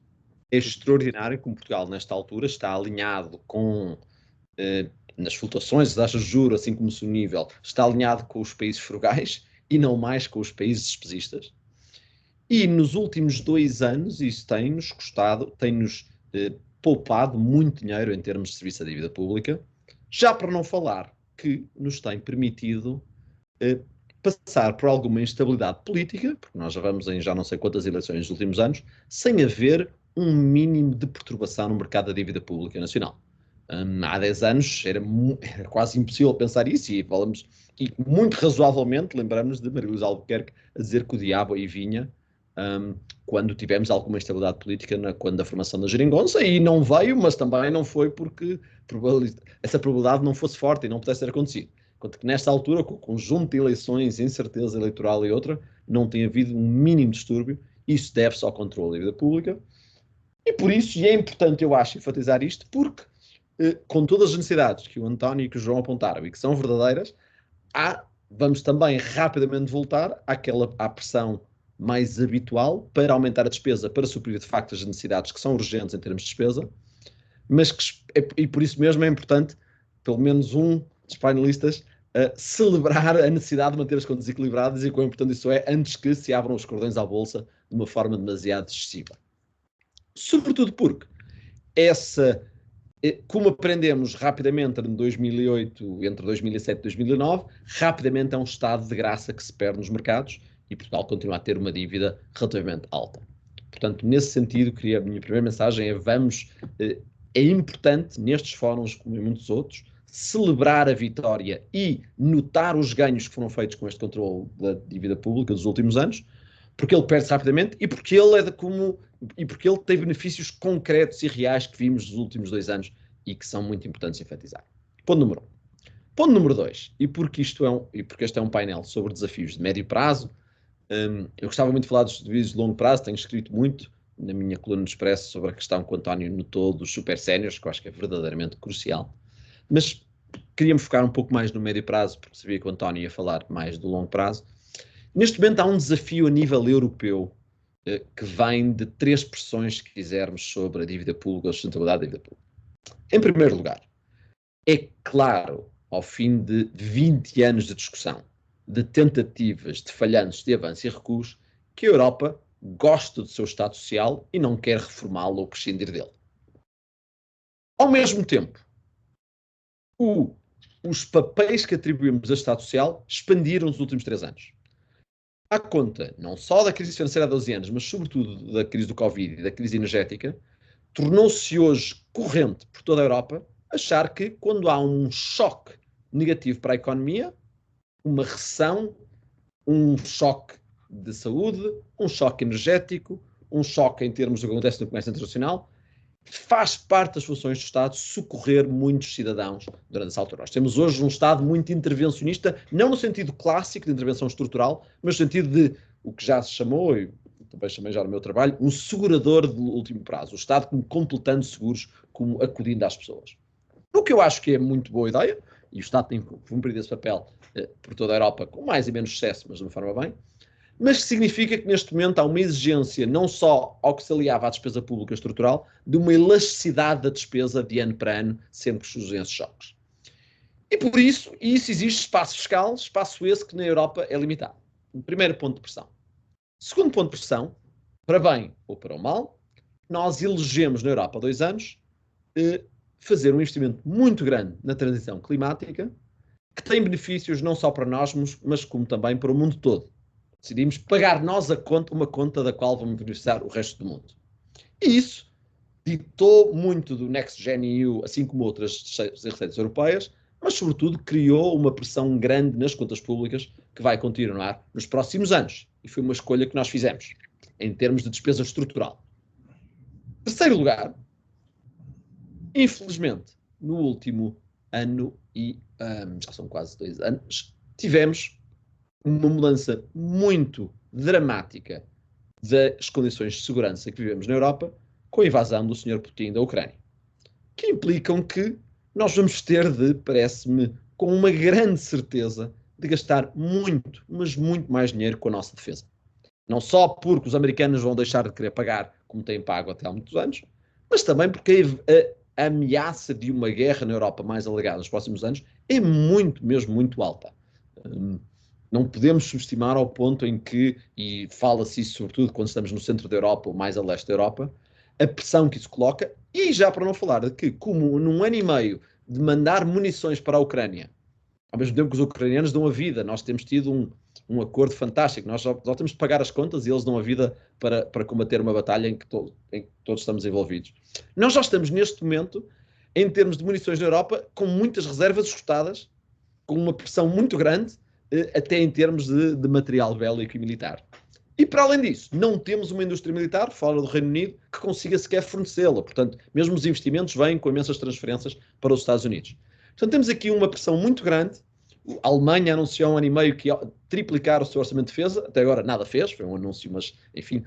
é extraordinário como Portugal, nesta altura, está alinhado com, nas flutuações das taxas de juros, assim como o seu nível, está alinhado com os países frugais e não mais com os países despesistas. E nos últimos 2 anos, isso tem-nos custado, tem-nos poupado muito dinheiro em termos de serviço à dívida pública, já para não falar que nos tem permitido passar por alguma instabilidade política, porque nós já vamos em já não sei quantas eleições nos últimos anos, sem haver um mínimo de perturbação no mercado da dívida pública nacional. Há 10 anos era quase impossível pensar isso, e muito razoavelmente lembramos de Maria Luísa Albuquerque a dizer que o diabo aí vinha quando tivemos alguma instabilidade política quando da formação da geringonça, e não veio, mas também não foi porque essa probabilidade não fosse forte e não pudesse ter acontecido. Enquanto que nesta altura, com o conjunto de eleições, incerteza eleitoral e outra, não tem havido um mínimo distúrbio. Isso deve-se ao controle da dívida pública. E por isso, e é importante, eu acho, enfatizar isto, porque com todas as necessidades que o António e que o João apontaram e que são verdadeiras, vamos também rapidamente voltar à pressão mais habitual para aumentar a despesa, para suprir de facto as necessidades que são urgentes em termos de despesa, mas e por isso mesmo é importante, pelo menos um dos painelistas, celebrar a necessidade de manter as contas equilibradas e quão importante isso é antes que se abram os cordões à bolsa de uma forma demasiado excessiva. Sobretudo porque como aprendemos rapidamente entre 2008, entre 2007 e 2009, rapidamente é um estado de graça que se perde nos mercados e Portugal continua a ter uma dívida relativamente alta. Portanto, nesse sentido, a minha primeira mensagem é importante, nestes fóruns, como em muitos outros, celebrar a vitória e notar os ganhos que foram feitos com este controle da dívida pública dos últimos anos, porque ele perde-se rapidamente e porque ele tem benefícios concretos e reais que vimos nos últimos 2 anos e que são muito importantes enfatizar. Ponto número 1. Ponto número 2, e porque este é um painel sobre desafios de médio prazo, eu gostava muito de falar dos desafios de longo prazo, tenho escrito muito na minha coluna do Expresso sobre a questão que o António notou dos super séniores, que eu acho que é verdadeiramente crucial, mas queria-me focar um pouco mais no médio prazo, porque sabia que o António ia falar mais do longo prazo. Neste momento há um desafio a nível europeu que vem de 3 pressões, que quisermos, sobre a dívida pública, a sustentabilidade da dívida pública. Em primeiro lugar, é claro, ao fim de 20 anos de discussão, de tentativas de falhanços de avanço e recuos, que a Europa gosta do seu Estado Social e não quer reformá-lo ou prescindir dele. Ao mesmo tempo, os papéis que atribuímos ao Estado Social expandiram nos últimos 3 anos. À conta não só da crise financeira há 12 anos, mas sobretudo da crise do Covid e da crise energética, tornou-se hoje corrente por toda a Europa achar que quando há um choque negativo para a economia, uma recessão, um choque de saúde, um choque energético, um choque em termos do que acontece no comércio internacional, faz parte das funções do Estado socorrer muitos cidadãos durante essa altura. Nós temos hoje um Estado muito intervencionista, não no sentido clássico de intervenção estrutural, mas no sentido de o que já se chamou, e também chamei já no meu trabalho, um segurador de último prazo. O Estado como completando seguros, como acudindo às pessoas. O que eu acho que é muito boa ideia, e o Estado tem cumprido esse papel por toda a Europa, com mais e menos sucesso, mas de uma forma bem, mas que significa que neste momento há uma exigência, não só ao que se aliava à despesa pública estrutural, de uma elasticidade da despesa de ano para ano, sempre que surgem esses choques. E por isso exige espaço fiscal, espaço esse que na Europa é limitado. Primeiro ponto de pressão. Segundo ponto de pressão, para bem ou para o mal, nós elegemos na Europa há 2 anos fazer um investimento muito grande na transição climática, que tem benefícios não só para nós, mas como também para o mundo todo. Decidimos pagar nós uma conta da qual vamos beneficiar o resto do mundo. E isso ditou muito do Next Gen EU, assim como outras receitas europeias, mas sobretudo criou uma pressão grande nas contas públicas que vai continuar nos próximos anos. E foi uma escolha que nós fizemos, em termos de despesa estrutural. Terceiro lugar, infelizmente, no último ano e já são quase 2 anos, tivemos uma mudança muito dramática das condições de segurança que vivemos na Europa com a invasão do Sr. Putin da Ucrânia, que implicam que nós vamos ter de, parece-me, com uma grande certeza, de gastar muito, mas muito mais dinheiro com a nossa defesa. Não só porque os americanos vão deixar de querer pagar, como têm pago até há muitos anos, mas também porque a ameaça de uma guerra na Europa mais alargada nos próximos anos é muito, mesmo muito alta. Não podemos subestimar ao ponto em que, e fala-se isso sobretudo quando estamos no centro da Europa ou mais a leste da Europa, a pressão que isso coloca, e já para não falar de que, como num ano e meio de mandar munições para a Ucrânia, ao mesmo tempo que os ucranianos dão a vida, nós temos tido um acordo fantástico, nós só temos de pagar as contas e eles dão a vida para combater uma batalha em que todos estamos envolvidos. Nós já estamos neste momento, em termos de munições na Europa, com muitas reservas esgotadas, com uma pressão muito grande, até em termos de material bélico e militar. E para além disso, não temos uma indústria militar, fora do Reino Unido, que consiga sequer fornecê-la. Portanto, mesmo os investimentos vêm com imensas transferências para os Estados Unidos. Portanto, temos aqui uma pressão muito grande. A Alemanha anunciou há 1 ano e meio que ia triplicar o seu orçamento de defesa. Até agora nada fez, foi um anúncio, mas, enfim,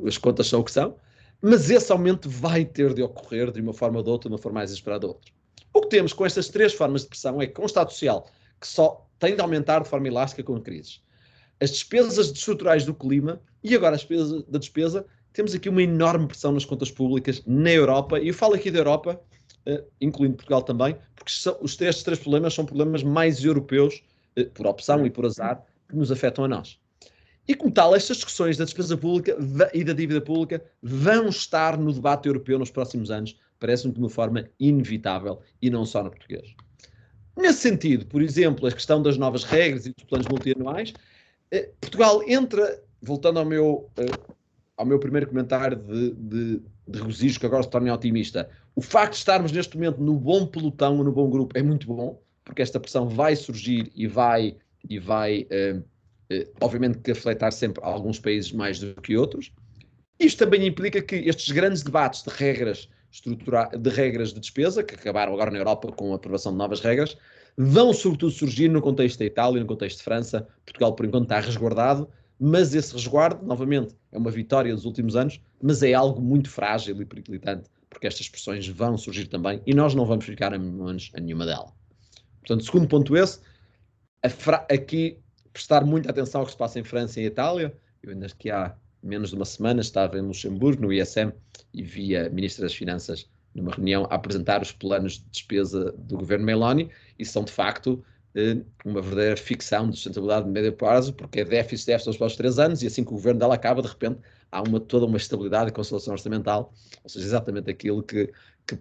as contas são o que são. Mas esse aumento vai ter de ocorrer de uma forma ou de outra, de uma forma mais esperada ou outra. O que temos com estas 3 formas de pressão é que com um Estado Social que só tem de aumentar de forma elástica com crises, as despesas estruturais do clima e agora a despesa da despesa, temos aqui uma enorme pressão nas contas públicas na Europa, e eu falo aqui da Europa, incluindo Portugal também, porque estes 3 problemas são problemas mais europeus, por opção e por azar, que nos afetam a nós. E como tal, estas discussões da despesa pública e da dívida pública vão estar no debate europeu nos próximos anos, parece-me de uma forma inevitável, e não só no português. Nesse sentido, por exemplo, a questão das novas regras e dos planos multianuais, Portugal entra, voltando ao meu primeiro comentário de regozijo, que agora se torna otimista, o facto de estarmos neste momento no bom pelotão, no bom grupo, é muito bom, porque esta pressão vai surgir e vai obviamente, que afetar sempre alguns países mais do que outros. Isto também implica que estes grandes debates de regras de despesa, que acabaram agora na Europa com a aprovação de novas regras, vão sobretudo surgir no contexto da Itália, no contexto de França. Portugal, por enquanto, está resguardado, mas esse resguardo, novamente, é uma vitória dos últimos anos, mas é algo muito frágil e periclitante, porque estas pressões vão surgir também e nós não vamos ficar a nenhuma delas. Portanto, segundo ponto esse, aqui prestar muita atenção ao que se passa em França e em Itália. Eu ainda que há menos de uma semana estava em Luxemburgo, no ISM, e vi a Ministra das Finanças numa reunião a apresentar os planos de despesa do governo Meloni, e são de facto uma verdadeira ficção de sustentabilidade de médio prazo, porque é déficit nos próximos 3 anos, e assim que o governo dela acaba, de repente há toda uma estabilidade e consolidação orçamental, ou seja, exatamente aquilo que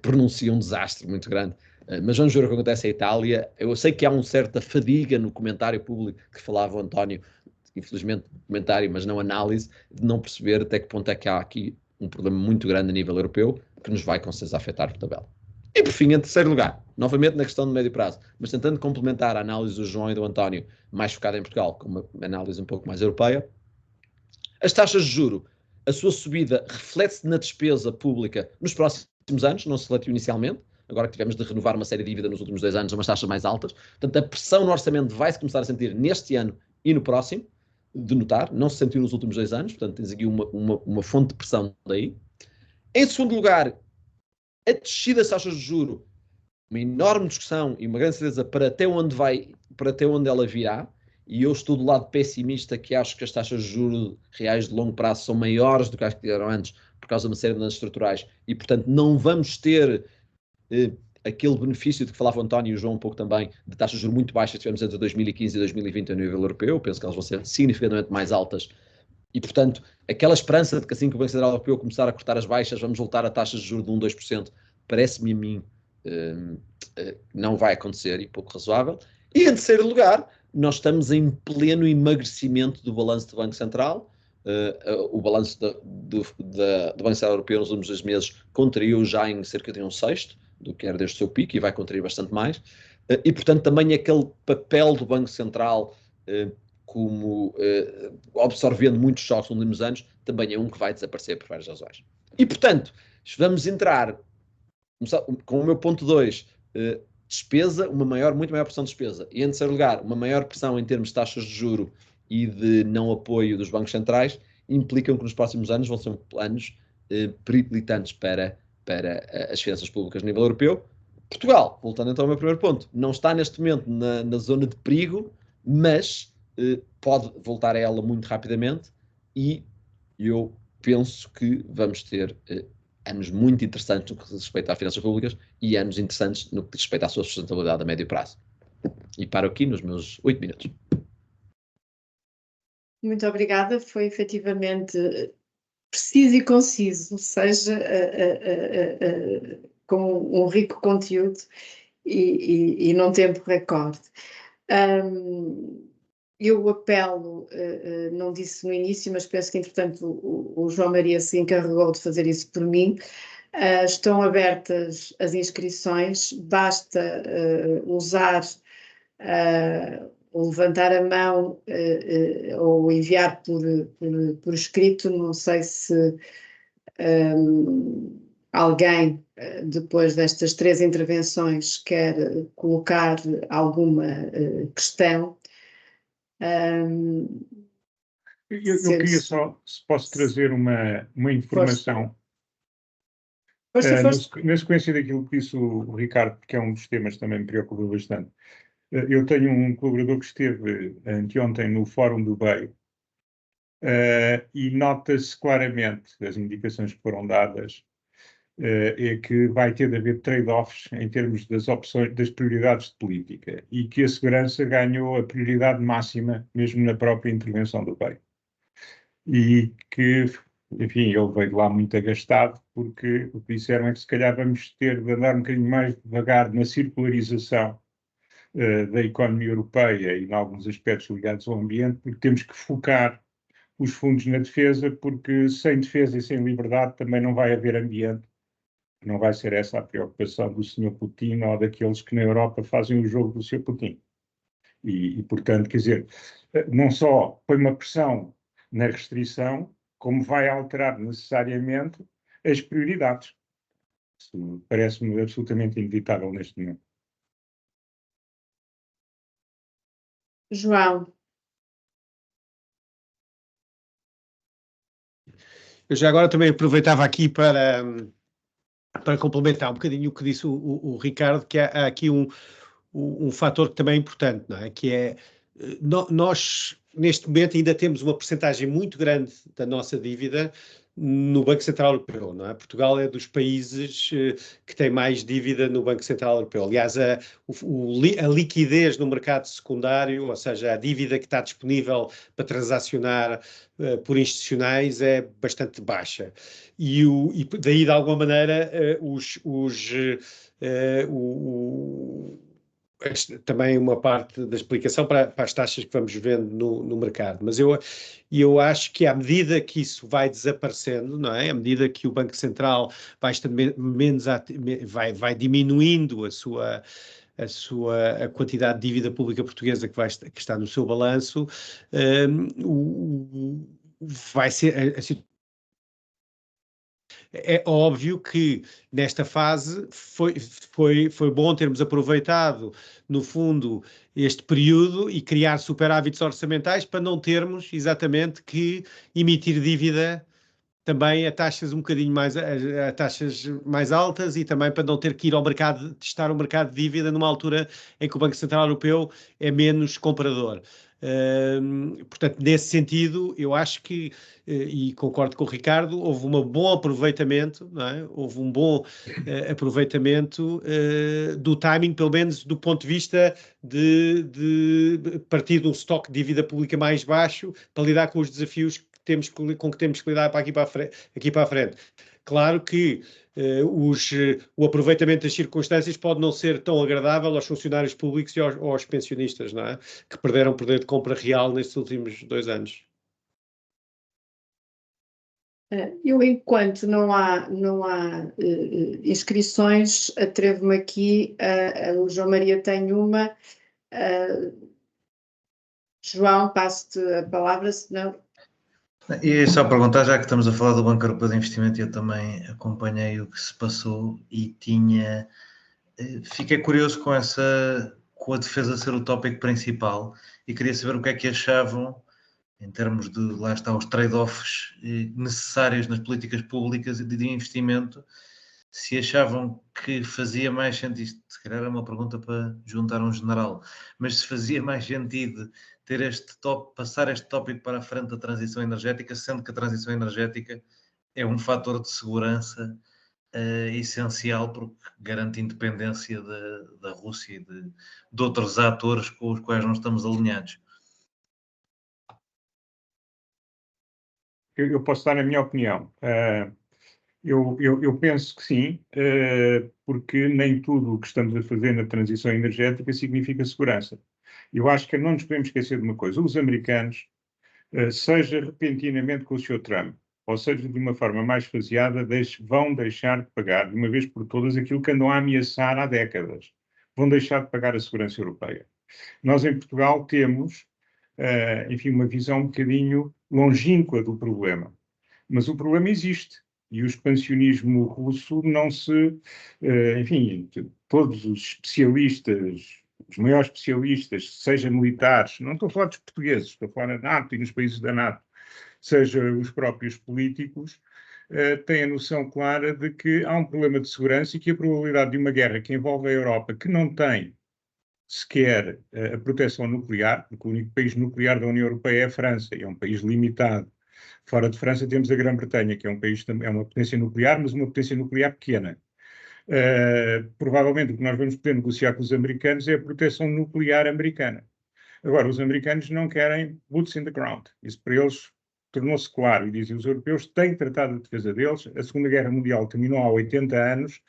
pronuncia um desastre muito grande. Mas vamos ver o que acontece em Itália. Eu sei que há uma certa fadiga no comentário público que falava o António, infelizmente comentário, mas não análise, de não perceber até que ponto é que há aqui um problema muito grande a nível europeu que nos vai com certeza afetar por tabela. E por fim, em terceiro lugar, novamente na questão de médio prazo, mas tentando complementar a análise do João e do António, mais focada em Portugal, com uma análise um pouco mais europeia, as taxas de juro, a sua subida reflete-se na despesa pública nos próximos anos, não se refletiu inicialmente, agora que tivemos de renovar uma série de dívida nos últimos 2 anos a umas taxas mais altas. Portanto, a pressão no orçamento vai-se começar a sentir neste ano e no próximo, de notar, não se sentiu nos últimos 2 anos, portanto tens aqui uma fonte de pressão daí. Em segundo lugar, a descida das taxas de juros, uma enorme discussão e uma grande certeza para até onde ela virá, e eu estou do lado pessimista, que acho que as taxas de juros reais de longo prazo são maiores do que as que eram antes, por causa de uma série de mudanças estruturais, e portanto não vamos ter aquele benefício de que falava o António e o João um pouco também, de taxas de juros muito baixas que tivemos entre 2015 e 2020 a nível europeu. Penso que elas vão ser significativamente mais altas, e portanto aquela esperança de que assim que o Banco Central Europeu começar a cortar as baixas, vamos voltar a taxas de juros de 1-2%, parece-me a mim não vai acontecer, e pouco razoável. E em terceiro lugar, nós estamos em pleno emagrecimento do balanço do Banco Central. O balanço do Banco Central Europeu nos últimos 2 meses contraiu já em cerca de 1/6 do que era desde o seu pico, e vai contrair bastante mais. E, portanto, também aquele papel do Banco Central como absorvendo muitos choques nos últimos anos, também é um que vai desaparecer por várias razões. E, portanto, vamos entrar com o meu ponto 2, despesa, muito maior pressão de despesa. E, em terceiro lugar, uma maior pressão em termos de taxas de juro e de não apoio dos bancos centrais, implicam que nos próximos anos vão ser anos periclitantes para as finanças públicas a nível europeu. Portugal, voltando então ao meu primeiro ponto, não está neste momento na zona de perigo, mas pode voltar a ela muito rapidamente e eu penso que vamos ter anos muito interessantes no que diz respeito às finanças públicas e anos interessantes no que diz respeito à sua sustentabilidade a médio prazo. E paro aqui nos meus 8 minutos. Muito obrigada, foi efetivamente preciso e conciso, seja com um rico conteúdo e num tempo recorde. Eu apelo, não disse no início, mas penso que, entretanto, o João Maria se encarregou de fazer isso por mim. Estão abertas as inscrições, basta usar, ou levantar a mão ou enviar por escrito. Não sei se alguém, depois destas 3 intervenções, quer colocar alguma questão. Eu queria só, se posso trazer uma informação. Força. Na sequência daquilo que disse o Ricardo, porque é um dos temas que também me preocupa bastante. Eu tenho um colaborador que esteve anteontem no Fórum do BEI e nota-se claramente as indicações que foram dadas é que vai ter de haver trade-offs em termos das opções, das prioridades de política e que a segurança ganhou a prioridade máxima mesmo na própria intervenção do BEI. E que, enfim, ele veio de lá muito agastado porque o que disseram é que se calhar vamos ter de andar um bocadinho mais devagar na circularização da economia europeia e em alguns aspectos ligados ao ambiente, porque temos que focar os fundos na defesa, porque sem defesa e sem liberdade também não vai haver ambiente. Não vai ser essa a preocupação do Sr. Putin ou daqueles que na Europa fazem o jogo do Sr. Putin. E, portanto, quer dizer, não só põe uma pressão na restrição, como vai alterar necessariamente as prioridades. Isso parece-me absolutamente inevitável neste momento. João. Eu já agora também aproveitava aqui para complementar um bocadinho o que disse o Ricardo, que há aqui um fator que também é importante, não é? Que é, nós neste momento ainda temos uma percentagem muito grande da nossa dívida no Banco Central Europeu, não é? Portugal é dos países que tem mais dívida no Banco Central Europeu. Aliás, a liquidez no mercado secundário, ou seja, a dívida que está disponível para transacionar por institucionais é bastante baixa. E daí, de alguma maneira, também uma parte da explicação para as taxas que vamos vendo no mercado. Mas eu acho que à medida que isso vai desaparecendo, não é? À medida que o Banco Central vai diminuindo a quantidade de dívida pública portuguesa que está no seu balanço, vai ser a situação. É óbvio que nesta fase foi bom termos aproveitado, no fundo, este período e criar superávites orçamentais para não termos exatamente que emitir dívida também a taxas um bocadinho mais, a taxas mais altas e também para não ter que ir ao mercado, testar o mercado de dívida numa altura em que o Banco Central Europeu é menos comprador. Portanto, nesse sentido, eu acho que, e concordo com o Ricardo, houve um bom aproveitamento, não é? Houve um bom aproveitamento do timing, pelo menos do ponto de vista de partir de um estoque de dívida pública mais baixo para lidar com os desafios com que temos que lidar aqui para a frente. Claro que o aproveitamento das circunstâncias pode não ser tão agradável aos funcionários públicos e aos pensionistas, não é? Que perderam poder de compra real nestes últimos 2 anos. Eu, enquanto não há inscrições, atrevo-me aqui, o João Maria tem uma. João, passo-te a palavra, senão... E só perguntar, já que estamos a falar do Banco Europeu de Investimento, eu também acompanhei o que se passou e fiquei curioso com a defesa ser o tópico principal e queria saber o que é que achavam em termos de, lá está, os trade-offs necessários nas políticas públicas e de investimento, se achavam que fazia mais sentido, se calhar era uma pergunta para juntar um general, mas se fazia mais sentido ter passar este tópico para a frente da transição energética, sendo que a transição energética é um fator de segurança essencial porque garante independência da Rússia e de outros atores com os quais não estamos alinhados. Eu posso dar a minha opinião. Eu penso que sim, porque nem tudo o que estamos a fazer na transição energética significa segurança. Eu acho que não nos podemos esquecer de uma coisa: os americanos, seja repentinamente com o Sr. Trump, ou seja de uma forma mais faseada, vão deixar de pagar, de uma vez por todas, aquilo que andam a ameaçar há décadas. Vão deixar de pagar a segurança europeia. Nós, em Portugal, temos, enfim, uma visão um bocadinho longínqua do problema. Mas o problema existe. E o expansionismo russo não se... enfim, todos os especialistas, os maiores especialistas, seja militares, não estou a falar dos portugueses, estou a falar da NATO e nos países da NATO, seja os próprios políticos, têm a noção clara de que há um problema de segurança e que a probabilidade de uma guerra que envolve a Europa, que não tem sequer a proteção nuclear, porque o único país nuclear da União Europeia é a França, e é um país limitado. Fora de França temos a Grã-Bretanha, que é um país, é uma potência nuclear, mas uma potência nuclear pequena. Provavelmente o que nós vamos poder negociar com os americanos é a proteção nuclear americana. Agora, os americanos não querem boots in the ground. Isso para eles tornou-se claro, e dizem os europeus têm que tratar da defesa deles. A Segunda Guerra Mundial terminou há 80 anos,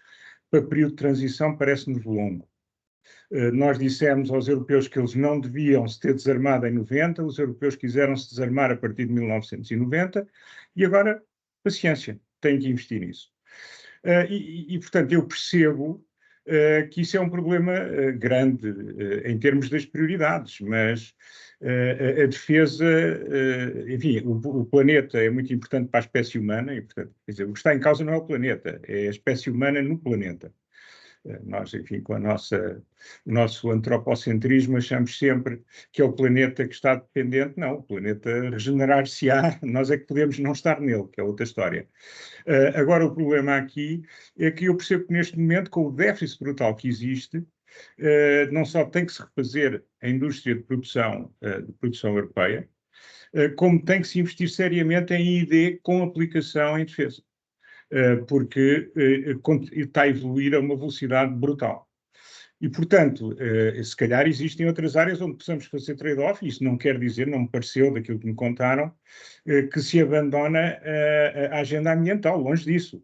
para o período de transição parece-nos longo. Nós dissemos aos europeus que eles não deviam se ter desarmado em 90, os europeus quiseram se desarmar a partir de 1990 e agora, paciência, têm que investir nisso. Portanto, eu percebo que isso é um problema grande em termos das prioridades, mas a defesa, enfim, o planeta é muito importante para a espécie humana e, portanto, quer dizer, o que está em causa não é o planeta, é a espécie humana no planeta. Nós, enfim, com o nosso antropocentrismo, achamos sempre que é o planeta que está dependente. Não, o planeta regenerar-se-á, nós é que podemos não estar nele, que é outra história. Agora, o problema aqui é que eu percebo que neste momento, com o déficit brutal que existe, não só tem que se refazer a indústria de produção europeia, como tem que se investir seriamente em ID com aplicação em defesa. Porque está a evoluir a uma velocidade brutal. E, portanto, se calhar existem outras áreas onde possamos fazer trade-off, isso não quer dizer, não me pareceu daquilo que me contaram, que se abandona a agenda ambiental, longe disso.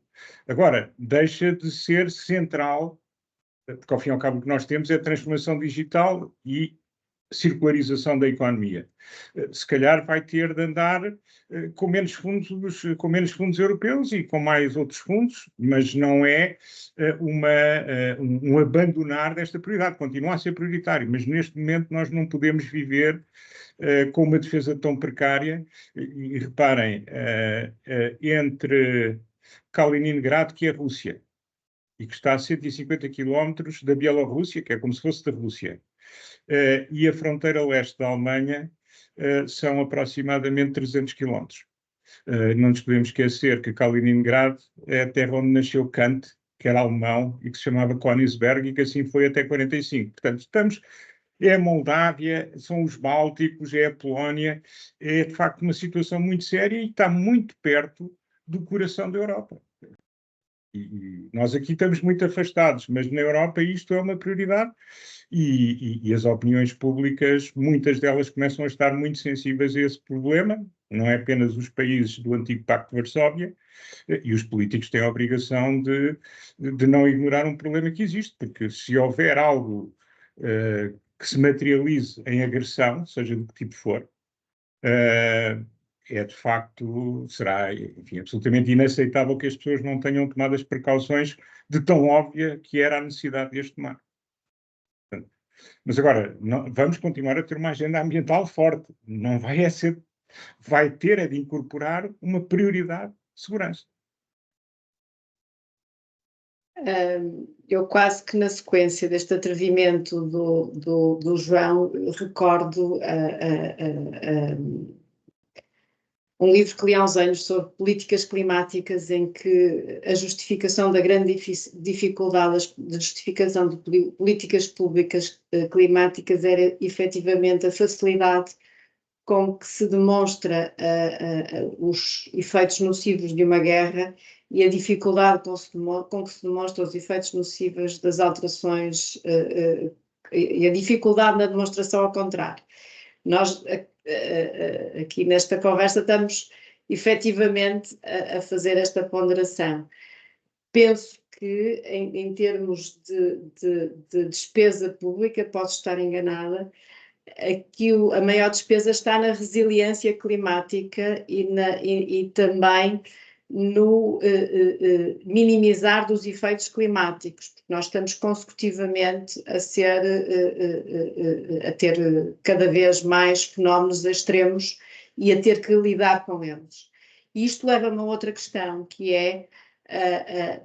Agora, deixa de ser central, porque ao fim e ao cabo o que nós temos é a transformação digital e circularização da economia. Se calhar vai ter de andar com menos fundos europeus e com mais outros fundos, mas não é um abandonar desta prioridade. Continua a ser prioritário, mas neste momento nós não podemos viver com uma defesa tão precária. E reparem, entre Kaliningrado, que é a Rússia, e que está a 150 quilómetros da Bielorrússia, que é como se fosse da Rússia, e a fronteira leste da Alemanha são aproximadamente 300 quilómetros. Não nos podemos esquecer que Kaliningrado é a terra onde nasceu Kant, que era alemão e que se chamava Königsberg e que assim foi até 45. Portanto, é a Moldávia, são os Bálticos, é a Polónia, é de facto uma situação muito séria e está muito perto do coração da Europa. E nós aqui estamos muito afastados, mas na Europa isto é uma prioridade e as opiniões públicas, muitas delas começam a estar muito sensíveis a esse problema, não é apenas os países do antigo Pacto de Varsóvia, e os políticos têm a obrigação de não ignorar um problema que existe, porque se houver algo que se materialize em agressão, seja de que tipo for, é de facto, será, enfim, absolutamente inaceitável que as pessoas não tenham tomado as precauções de tão óbvia que era a necessidade de as tomar. Portanto, mas agora, vamos continuar a ter uma agenda ambiental forte, não vai ser vai ter de incorporar uma prioridade de segurança. Eu quase que na sequência deste atrevimento do João recordo um livro que li há uns anos sobre políticas climáticas, em que a justificação da grande dificuldade de justificação de políticas públicas climáticas era efetivamente a facilidade com que se demonstra os efeitos nocivos de uma guerra e a dificuldade com que se demonstra os efeitos nocivos das alterações e a dificuldade na demonstração ao contrário. Nós aqui nesta conversa estamos efetivamente a fazer esta ponderação. Penso que em termos de despesa pública, posso estar enganada, aqui a maior despesa está na resiliência climática e também no minimizar dos efeitos climáticos, porque nós estamos consecutivamente a ter cada vez mais fenómenos extremos e a ter que lidar com eles. E isto leva-me a outra questão, que é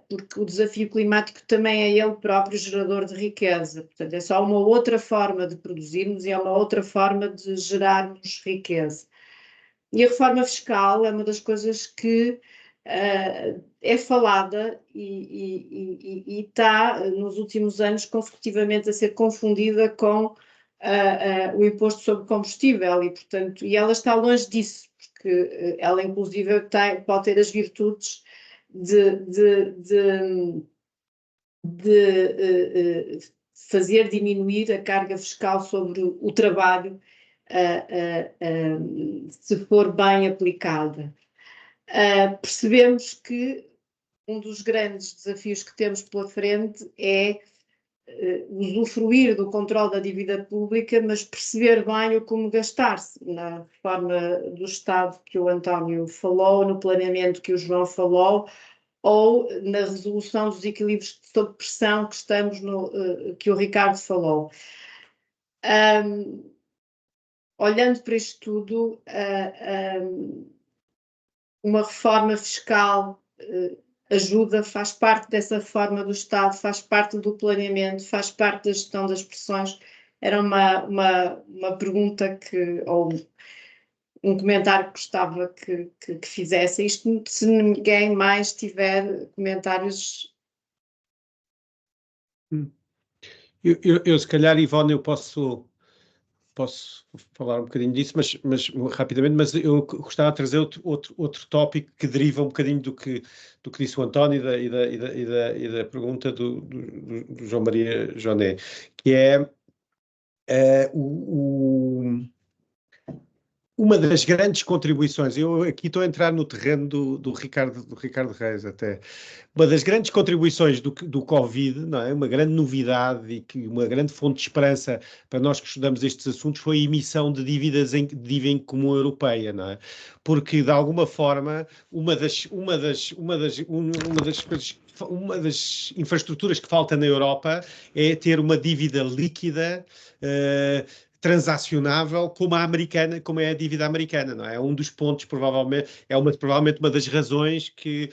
porque o desafio climático também é ele próprio gerador de riqueza, portanto é só uma outra forma de produzirmos e é uma outra forma de gerarmos riqueza. E a reforma fiscal é uma das coisas que é falada e está nos últimos anos consecutivamente a ser confundida com o imposto sobre combustível e, portanto, ela está longe disso, porque ela inclusive pode ter as virtudes de fazer diminuir a carga fiscal sobre o trabalho se for bem aplicada. Percebemos que um dos grandes desafios que temos pela frente é usufruir do controle da dívida pública, mas perceber bem como gastar-se, na reforma do Estado que o António falou, no planeamento que o João falou, ou na resolução dos equilíbrios sob pressão que o Ricardo falou. Olhando para isto tudo, uma reforma fiscal ajuda, faz parte dessa reforma do Estado, faz parte do planeamento, faz parte da gestão das pressões. Era uma pergunta ou um comentário que gostava que fizesse. Isto, se ninguém mais tiver comentários. Eu se calhar, Ivone, eu posso falar um bocadinho disso, mas rapidamente, mas eu gostava de trazer outro tópico que deriva um bocadinho do que disse o António e da pergunta do João Maria Joné, que é uma das grandes contribuições. Eu aqui estou a entrar no terreno do Ricardo Reis até. Uma das grandes contribuições do Covid, não é? Uma grande novidade e uma grande fonte de esperança para nós que estudamos estes assuntos foi a emissão de dívidas em comum europeia, não é? Porque, de alguma forma, uma das infraestruturas que falta na Europa é ter uma dívida líquida, transacionável como a americana, como é a dívida americana, não é? É um dos pontos, provavelmente uma das razões que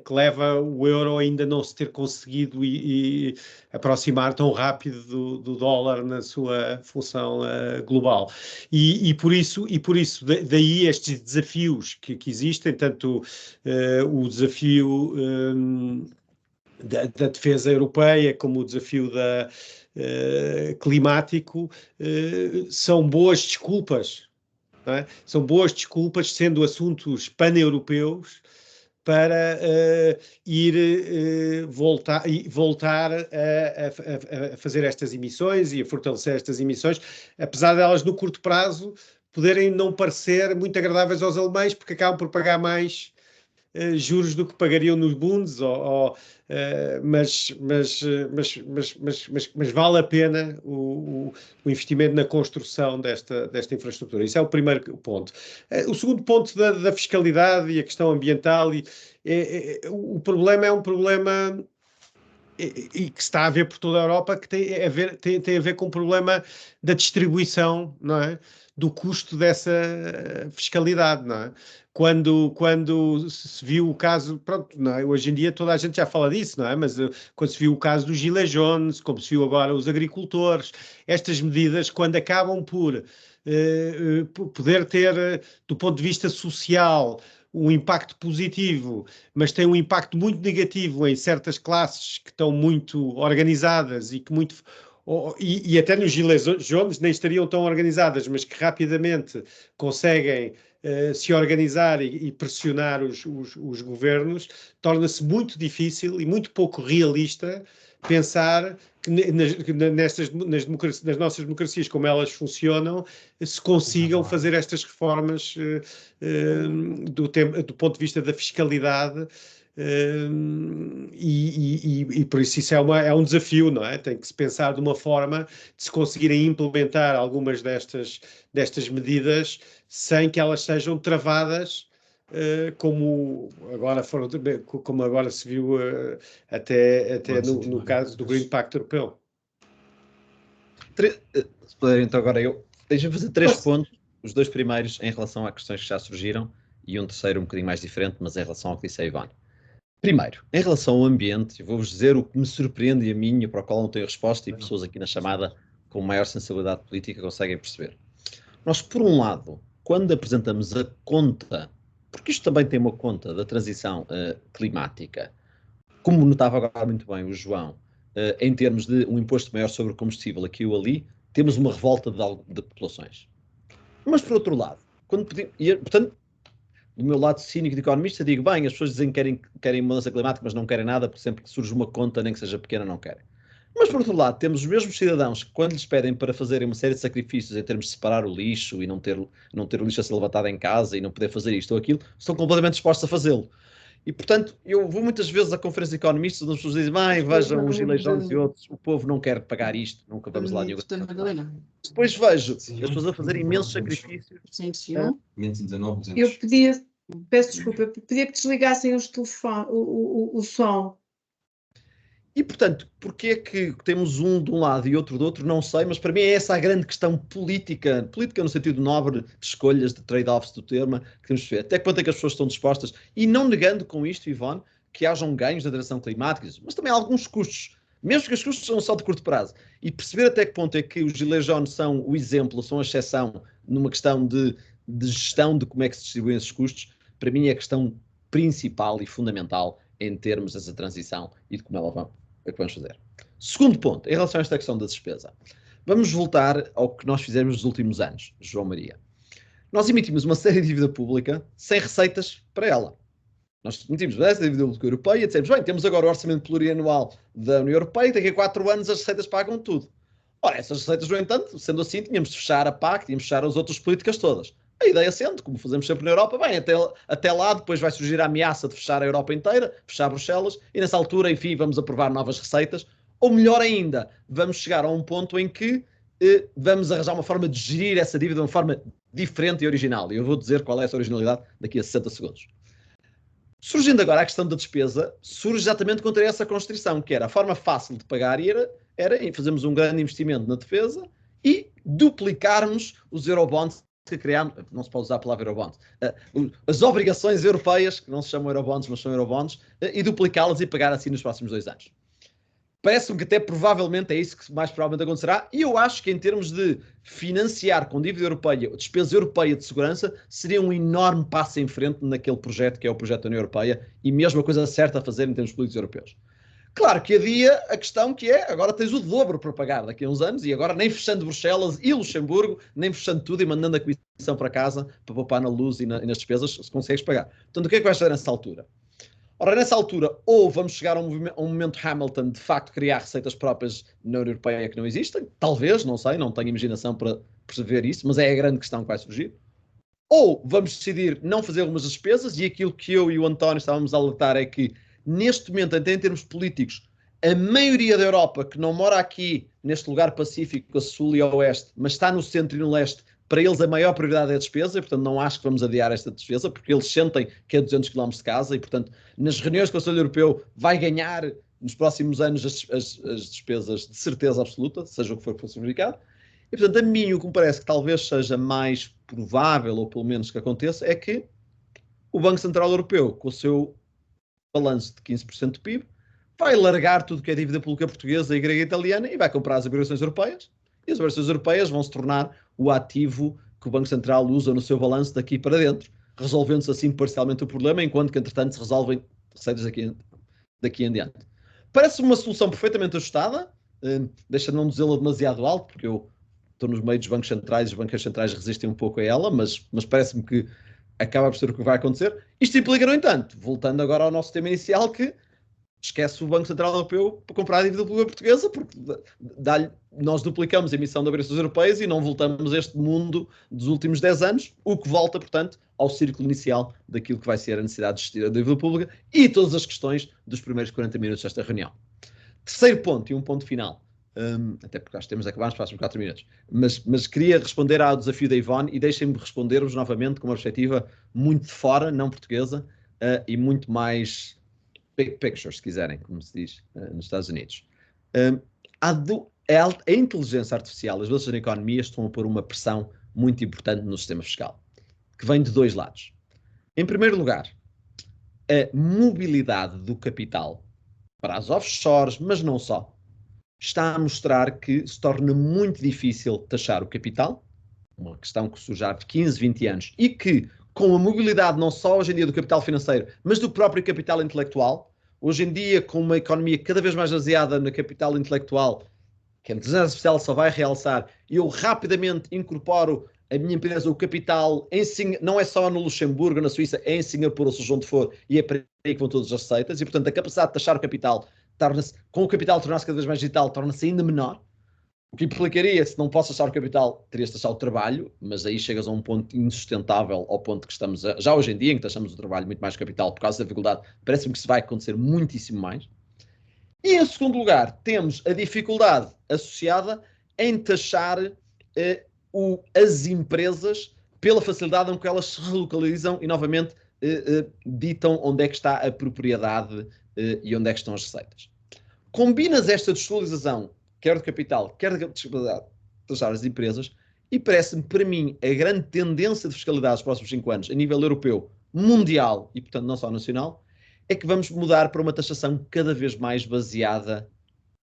leva o euro a ainda não se ter conseguido e aproximar tão rápido do dólar na sua função global. E por isso, daí estes desafios que existem, tanto o desafio da defesa europeia como o desafio climático, são boas desculpas, não é? São boas desculpas, sendo assuntos pan-europeus, para voltar a fazer estas emissões e a fortalecer estas emissões, apesar de elas no curto prazo poderem não parecer muito agradáveis aos alemães, porque acabam por pagar mais juros do que pagariam nos bunds, mas vale a pena o investimento na construção desta infraestrutura. Isso é o primeiro ponto. O segundo ponto da fiscalidade e a questão ambiental, o problema é um problema e que se está a ver por toda a Europa, que tem a ver com o problema da distribuição, não é? Do custo dessa fiscalidade, não é? Quando se viu o caso, pronto, não é? Hoje em dia toda a gente já fala disso, não é? Mas quando se viu o caso dos Gilets Jaunes, como se viu agora os agricultores, estas medidas, quando acabam por poder ter, do ponto de vista social, um impacto positivo, mas tem um impacto muito negativo em certas classes que estão muito organizadas e que muito... E até nos Gilets Jaunes nem estariam tão organizadas, mas que rapidamente conseguem se organizar e pressionar os governos, torna-se muito difícil e muito pouco realista pensar que nas nossas democracias, como elas funcionam, se consigam fazer estas reformas do ponto de vista da fiscalidade. E por isso é um desafio, não é? Tem que se pensar de uma forma de se conseguirem implementar algumas destas medidas sem que elas sejam travadas, como agora se viu até no caso do Green Pact europeu. Se puder, então agora deixa-me fazer 3 pontos, os 2 primeiros em relação a questões que já surgiram e um terceiro um bocadinho mais diferente, mas em relação ao que disse a Ivone. Primeiro, em relação ao ambiente, eu vou-vos dizer o que me surpreende a mim e para o qual não tenho resposta e pessoas aqui na chamada com maior sensibilidade política conseguem perceber. Nós, por um lado, quando apresentamos a conta, porque isto também tem uma conta da transição climática, como notava agora muito bem o João, em termos de um imposto maior sobre o combustível aqui ou ali, temos uma revolta de populações. Mas, por outro lado, portanto, do meu lado cínico de economista, digo, bem, as pessoas dizem que querem mudança climática, mas não querem nada, porque sempre que surge uma conta, nem que seja pequena, não querem. Mas, por outro lado, temos os mesmos cidadãos que, quando lhes pedem para fazerem uma série de sacrifícios em termos de separar o lixo e não ter o lixo a ser levantado em casa e não poder fazer isto ou aquilo, estão completamente dispostos a fazê-lo. E, portanto, eu vou muitas vezes à conferência de economistas onde as pessoas dizem, vejam os Gilets Jaunes e outros, o povo não quer pagar isto, nunca vamos lá nenhum. Depois vejo as pessoas a fazer imensos sacrifícios. Eu peço desculpa, eu pedia que desligassem os telefones, o som. E, portanto, porque é que temos um de um lado e outro do outro, não sei, mas para mim é essa a grande questão política no sentido nobre de escolhas, de trade-offs do termo, que temos de ver. Até quanto é que as pessoas estão dispostas, e não negando com isto, Ivone, que hajam ganhos na direção climática, mas também alguns custos, mesmo que os custos são só de curto prazo. E perceber até que ponto é que os Gilets Jaunes são o exemplo, são a exceção numa questão de gestão de como é que se distribuem esses custos, para mim é a questão principal e fundamental em termos dessa transição e de como ela vamos fazer. Segundo ponto, em relação a esta questão da despesa. Vamos voltar ao que nós fizemos nos últimos anos, João Maria. Nós emitimos uma série de dívida pública sem receitas para ela. Nós emitimos essa dívida pública europeia e dissemos, bem, temos agora o orçamento plurianual da União Europeia e daqui a 4 anos as receitas pagam tudo. Ora, essas receitas, no entanto, sendo assim, tínhamos de fechar a PAC, tínhamos de fechar as outras políticas todas. A ideia sendo, como fazemos sempre na Europa, bem, até lá depois vai surgir a ameaça de fechar a Europa inteira, fechar Bruxelas, e nessa altura, enfim, vamos aprovar novas receitas, ou melhor ainda, vamos chegar a um ponto em que vamos arranjar uma forma de gerir essa dívida de uma forma diferente e original. E eu vou dizer qual é essa originalidade daqui a 60 segundos. Surgindo agora a questão da despesa, surge exatamente contra essa constrição, que era a forma fácil de pagar era em fazermos um grande investimento na defesa e duplicarmos os eurobonds que criámos, não se pode usar a palavra eurobonds, as obrigações europeias, que não se chamam eurobonds, mas são eurobonds, e duplicá-las e pagar assim nos próximos 2 anos. Parece-me que até provavelmente é isso que mais provavelmente acontecerá, e eu acho que em termos de financiar com dívida europeia, despesa europeia de segurança, seria um enorme passo em frente naquele projeto que é o projeto da União Europeia, e mesmo a coisa certa a fazer em termos políticos europeus. Claro que havia a questão que é, agora tens o dobro para pagar daqui a uns anos, e agora nem fechando Bruxelas e Luxemburgo, nem fechando tudo e mandando a Comissão para casa para poupar na luz e nas despesas, se consegues pagar. Portanto, o que é que vais fazer nessa altura? Ora, nessa altura, ou vamos chegar a um momento Hamilton, de facto, criar receitas próprias na União Europeia que não existem, talvez, não sei, não tenho imaginação para perceber isso, mas é a grande questão que vai surgir. Ou vamos decidir não fazer algumas despesas, e aquilo que eu e o António estávamos a alertar é que, neste momento, até em termos políticos, a maioria da Europa, que não mora aqui, neste lugar pacífico, a sul e a oeste, mas está no centro e no leste, para eles a maior prioridade é a despesa, e portanto não acho que vamos adiar esta despesa, porque eles sentem que é 200 km de casa, e portanto nas reuniões do Conselho Europeu vai ganhar nos próximos anos as despesas de certeza absoluta, seja o que for significado. E, portanto, a mim o que me parece que talvez seja mais provável, ou pelo menos que aconteça, é que o Banco Central Europeu, com o seu balanço de 15% do PIB, vai largar tudo que é dívida pública portuguesa e grega e italiana e vai comprar as obrigações europeias. E as obrigações europeias vão se tornar o ativo que o Banco Central usa no seu balanço daqui para dentro, resolvendo-se assim parcialmente o problema, enquanto que, entretanto, se resolvem receitas daqui em diante. Parece uma solução perfeitamente ajustada, deixa não dizê-la demasiado alto, porque eu estou nos meios dos bancos centrais e os bancos centrais resistem um pouco a ela, mas parece-me que acaba por ser o que vai acontecer. Isto implica, no entanto, voltando agora ao nosso tema inicial, que esquece o Banco Central Europeu para comprar a dívida pública portuguesa, porque nós duplicamos a emissão de obrigações europeias e não voltamos a este mundo dos últimos 10 anos, o que volta, portanto, ao círculo inicial daquilo que vai ser a necessidade de gestir a dívida pública e todas as questões dos primeiros 40 minutos desta reunião. Terceiro ponto, e um ponto final, até porque nós temos acabado nos próximos 4 minutos, mas queria responder ao desafio da Ivone e deixem-me responder-vos novamente com uma perspectiva muito de fora, não portuguesa, e muito mais big picture, se quiserem, como se diz nos Estados Unidos. A inteligência artificial, as mudanças na economia estão a pôr uma pressão muito importante no sistema fiscal, que vem de dois lados. Em primeiro lugar, a mobilidade do capital para as offshores, mas não só, está a mostrar que se torna muito difícil taxar o capital, uma questão que surge há 15, 20 anos, e que, com a mobilidade não só hoje em dia do capital financeiro, mas do próprio capital intelectual, hoje em dia, com uma economia cada vez mais baseada no capital intelectual, que a inteligência artificial só vai realçar, e eu rapidamente incorporo a minha empresa, o capital, não é só no Luxemburgo, na Suíça, é em Singapura, ou seja onde for, e é para aí que vão todas as receitas, e portanto a capacidade de taxar o capital, com o capital tornar-se cada vez mais digital, torna-se ainda menor. O que implicaria, se não posso taxar o capital, terias de taxar o trabalho, mas aí chegas a um ponto insustentável, ao ponto que estamos, já hoje em dia, em que taxamos o trabalho muito mais que o capital, por causa da dificuldade, parece-me que isso vai acontecer muitíssimo mais. E em segundo lugar, temos a dificuldade associada em taxar as empresas pela facilidade com que elas se relocalizam e novamente ditam onde é que está a propriedade e onde é que estão as receitas. Combinas esta deslocalização, quer do capital, quer da disponibilidade de taxar as empresas, e parece-me, para mim, a grande tendência de fiscalidade dos próximos 5 anos, a nível europeu, mundial e, portanto, não só nacional, é que vamos mudar para uma taxação cada vez mais baseada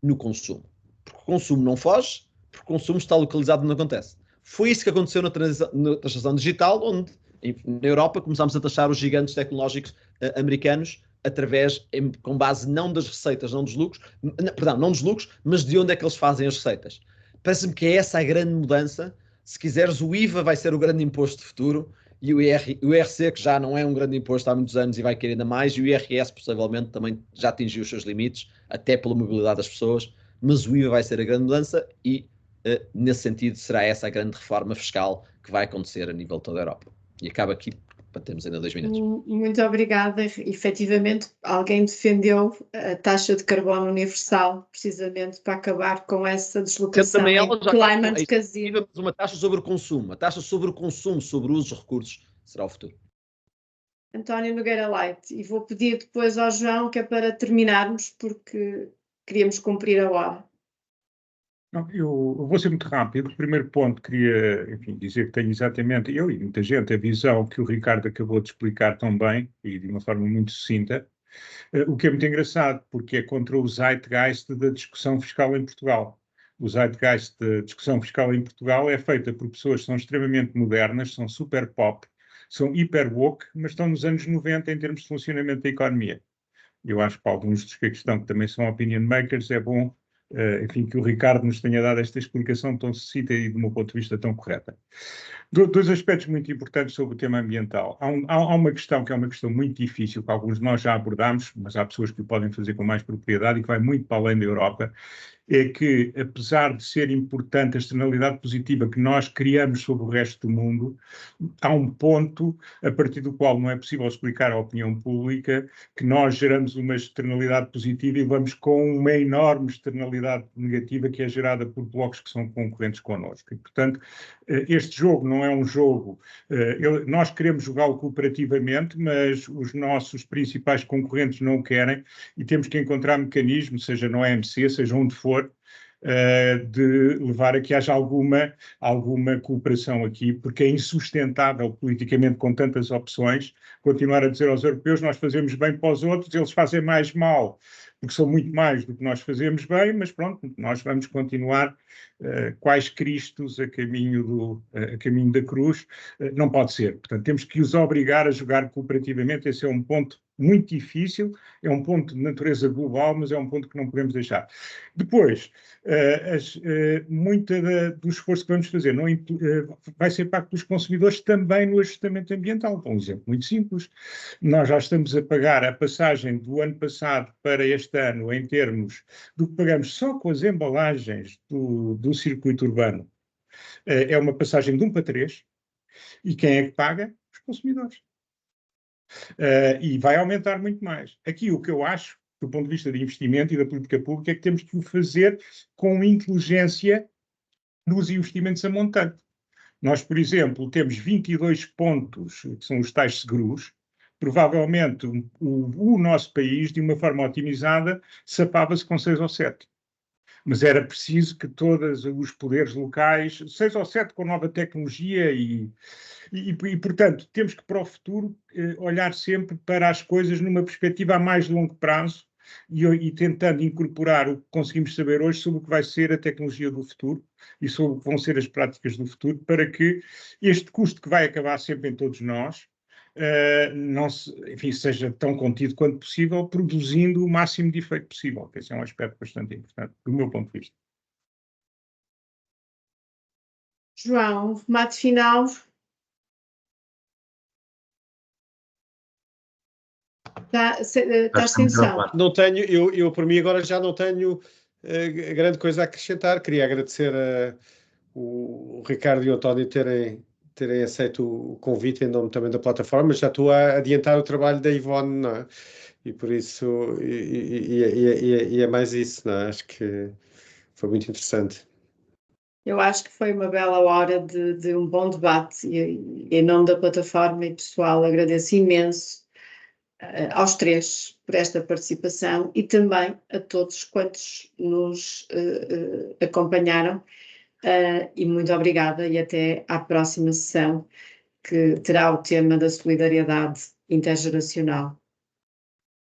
no consumo. Porque o consumo não foge, porque o consumo está localizado onde acontece. Foi isso que aconteceu na taxação digital, onde, na Europa, começámos a taxar os gigantes tecnológicos americanos com base não das receitas, não dos lucros, não dos lucros, mas de onde é que eles fazem as receitas. Parece-me que é essa a grande mudança. Se quiseres, o IVA vai ser o grande imposto de futuro, e o IRC, que já não é um grande imposto há muitos anos e vai querer ainda mais, e o IRS, possivelmente, também já atingiu os seus limites, até pela mobilidade das pessoas, mas o IVA vai ser a grande mudança e, nesse sentido, será essa a grande reforma fiscal que vai acontecer a nível de toda a Europa. E acaba aqui, para termos ainda 2 minutos. Muito obrigada. Efetivamente, alguém defendeu a taxa de carbono universal, precisamente para acabar com essa deslocação também em climate casino. Uma taxa sobre o consumo, a taxa sobre o consumo, sobre o uso dos recursos, será o futuro. António Nogueira Leite, e vou pedir depois ao João, que é para terminarmos, porque queríamos cumprir a hora. Não, eu vou ser muito rápido. O primeiro ponto, queria, enfim, dizer que tenho exatamente, eu e muita gente, a visão que o Ricardo acabou de explicar tão bem e de uma forma muito sucinta, o que é muito engraçado, porque é contra o zeitgeist da discussão fiscal em Portugal. O zeitgeist da discussão fiscal em Portugal é feita por pessoas que são extremamente modernas, são super pop, são hiper woke, mas estão nos anos 90 em termos de funcionamento da economia. Eu acho que para alguns dos que estão, que também são opinion makers, é bom enfim, que o Ricardo nos tenha dado esta explicação tão sucinta e de um ponto de vista tão correta. Dois aspectos muito importantes sobre o tema ambiental. Há uma questão que é uma questão muito difícil, que alguns de nós já abordámos, mas há pessoas que o podem fazer com mais propriedade e que vai muito para além da Europa, é que, apesar de ser importante a externalidade positiva que nós criamos sobre o resto do mundo, há um ponto a partir do qual não é possível explicar à opinião pública que nós geramos uma externalidade positiva e vamos com uma enorme externalidade negativa que é gerada por blocos que são concorrentes connosco. E, portanto, este jogo não é um jogo, nós queremos jogá-lo cooperativamente, mas os nossos principais concorrentes não o querem e temos que encontrar mecanismos, seja no OMC, seja onde for, de levar a que haja alguma cooperação aqui, porque é insustentável politicamente com tantas opções continuar a dizer aos europeus nós fazemos bem para os outros, eles fazem mais mal, porque são muito mais do que nós fazemos bem, mas pronto, nós vamos continuar quais cristos a caminho da cruz, não pode ser. Portanto, temos que os obrigar a jogar cooperativamente, esse é um ponto muito difícil, é um ponto de natureza global, mas é um ponto que não podemos deixar. Depois, muito do esforço que vamos fazer vai ser parte dos consumidores também no ajustamento ambiental. Um exemplo muito simples, nós já estamos a pagar a passagem do ano passado para este ano em termos do que pagamos só com as embalagens do circuito urbano. É uma passagem de 1 para 3, e quem é que paga? Os consumidores. E vai aumentar muito mais. Aqui o que eu acho, do ponto de vista de investimento e da política pública, é que temos que o fazer com inteligência nos investimentos a montante. Nós, por exemplo, temos 22 pontos, que são os tais seguros. Provavelmente o nosso país, de uma forma otimizada, sapava-se com 6 ou 7. Mas era preciso que todos os poderes locais, 6 ou 7 com nova tecnologia e, portanto, temos que para o futuro olhar sempre para as coisas numa perspectiva a mais longo prazo e tentando incorporar o que conseguimos saber hoje sobre o que vai ser a tecnologia do futuro e sobre o que vão ser as práticas do futuro, para que este custo que vai acabar sempre em todos nós, enfim, seja tão contido quanto possível, produzindo o máximo de efeito possível, que esse é um aspecto bastante importante, do meu ponto de vista. João, remate final. Estás sem som. Não tenho, eu por mim agora já não tenho grande coisa a acrescentar. Queria agradecer o Ricardo e o António terem aceito o convite em nome também da plataforma. Já estou a adiantar o trabalho da Ivone, não é? E por isso, é mais isso, não é? Acho que foi muito interessante. Eu acho que foi uma bela hora de um bom debate e em nome da plataforma e pessoal agradeço imenso aos três por esta participação e também a todos quantos nos acompanharam e muito obrigada e até à próxima sessão, que terá o tema da solidariedade intergeracional.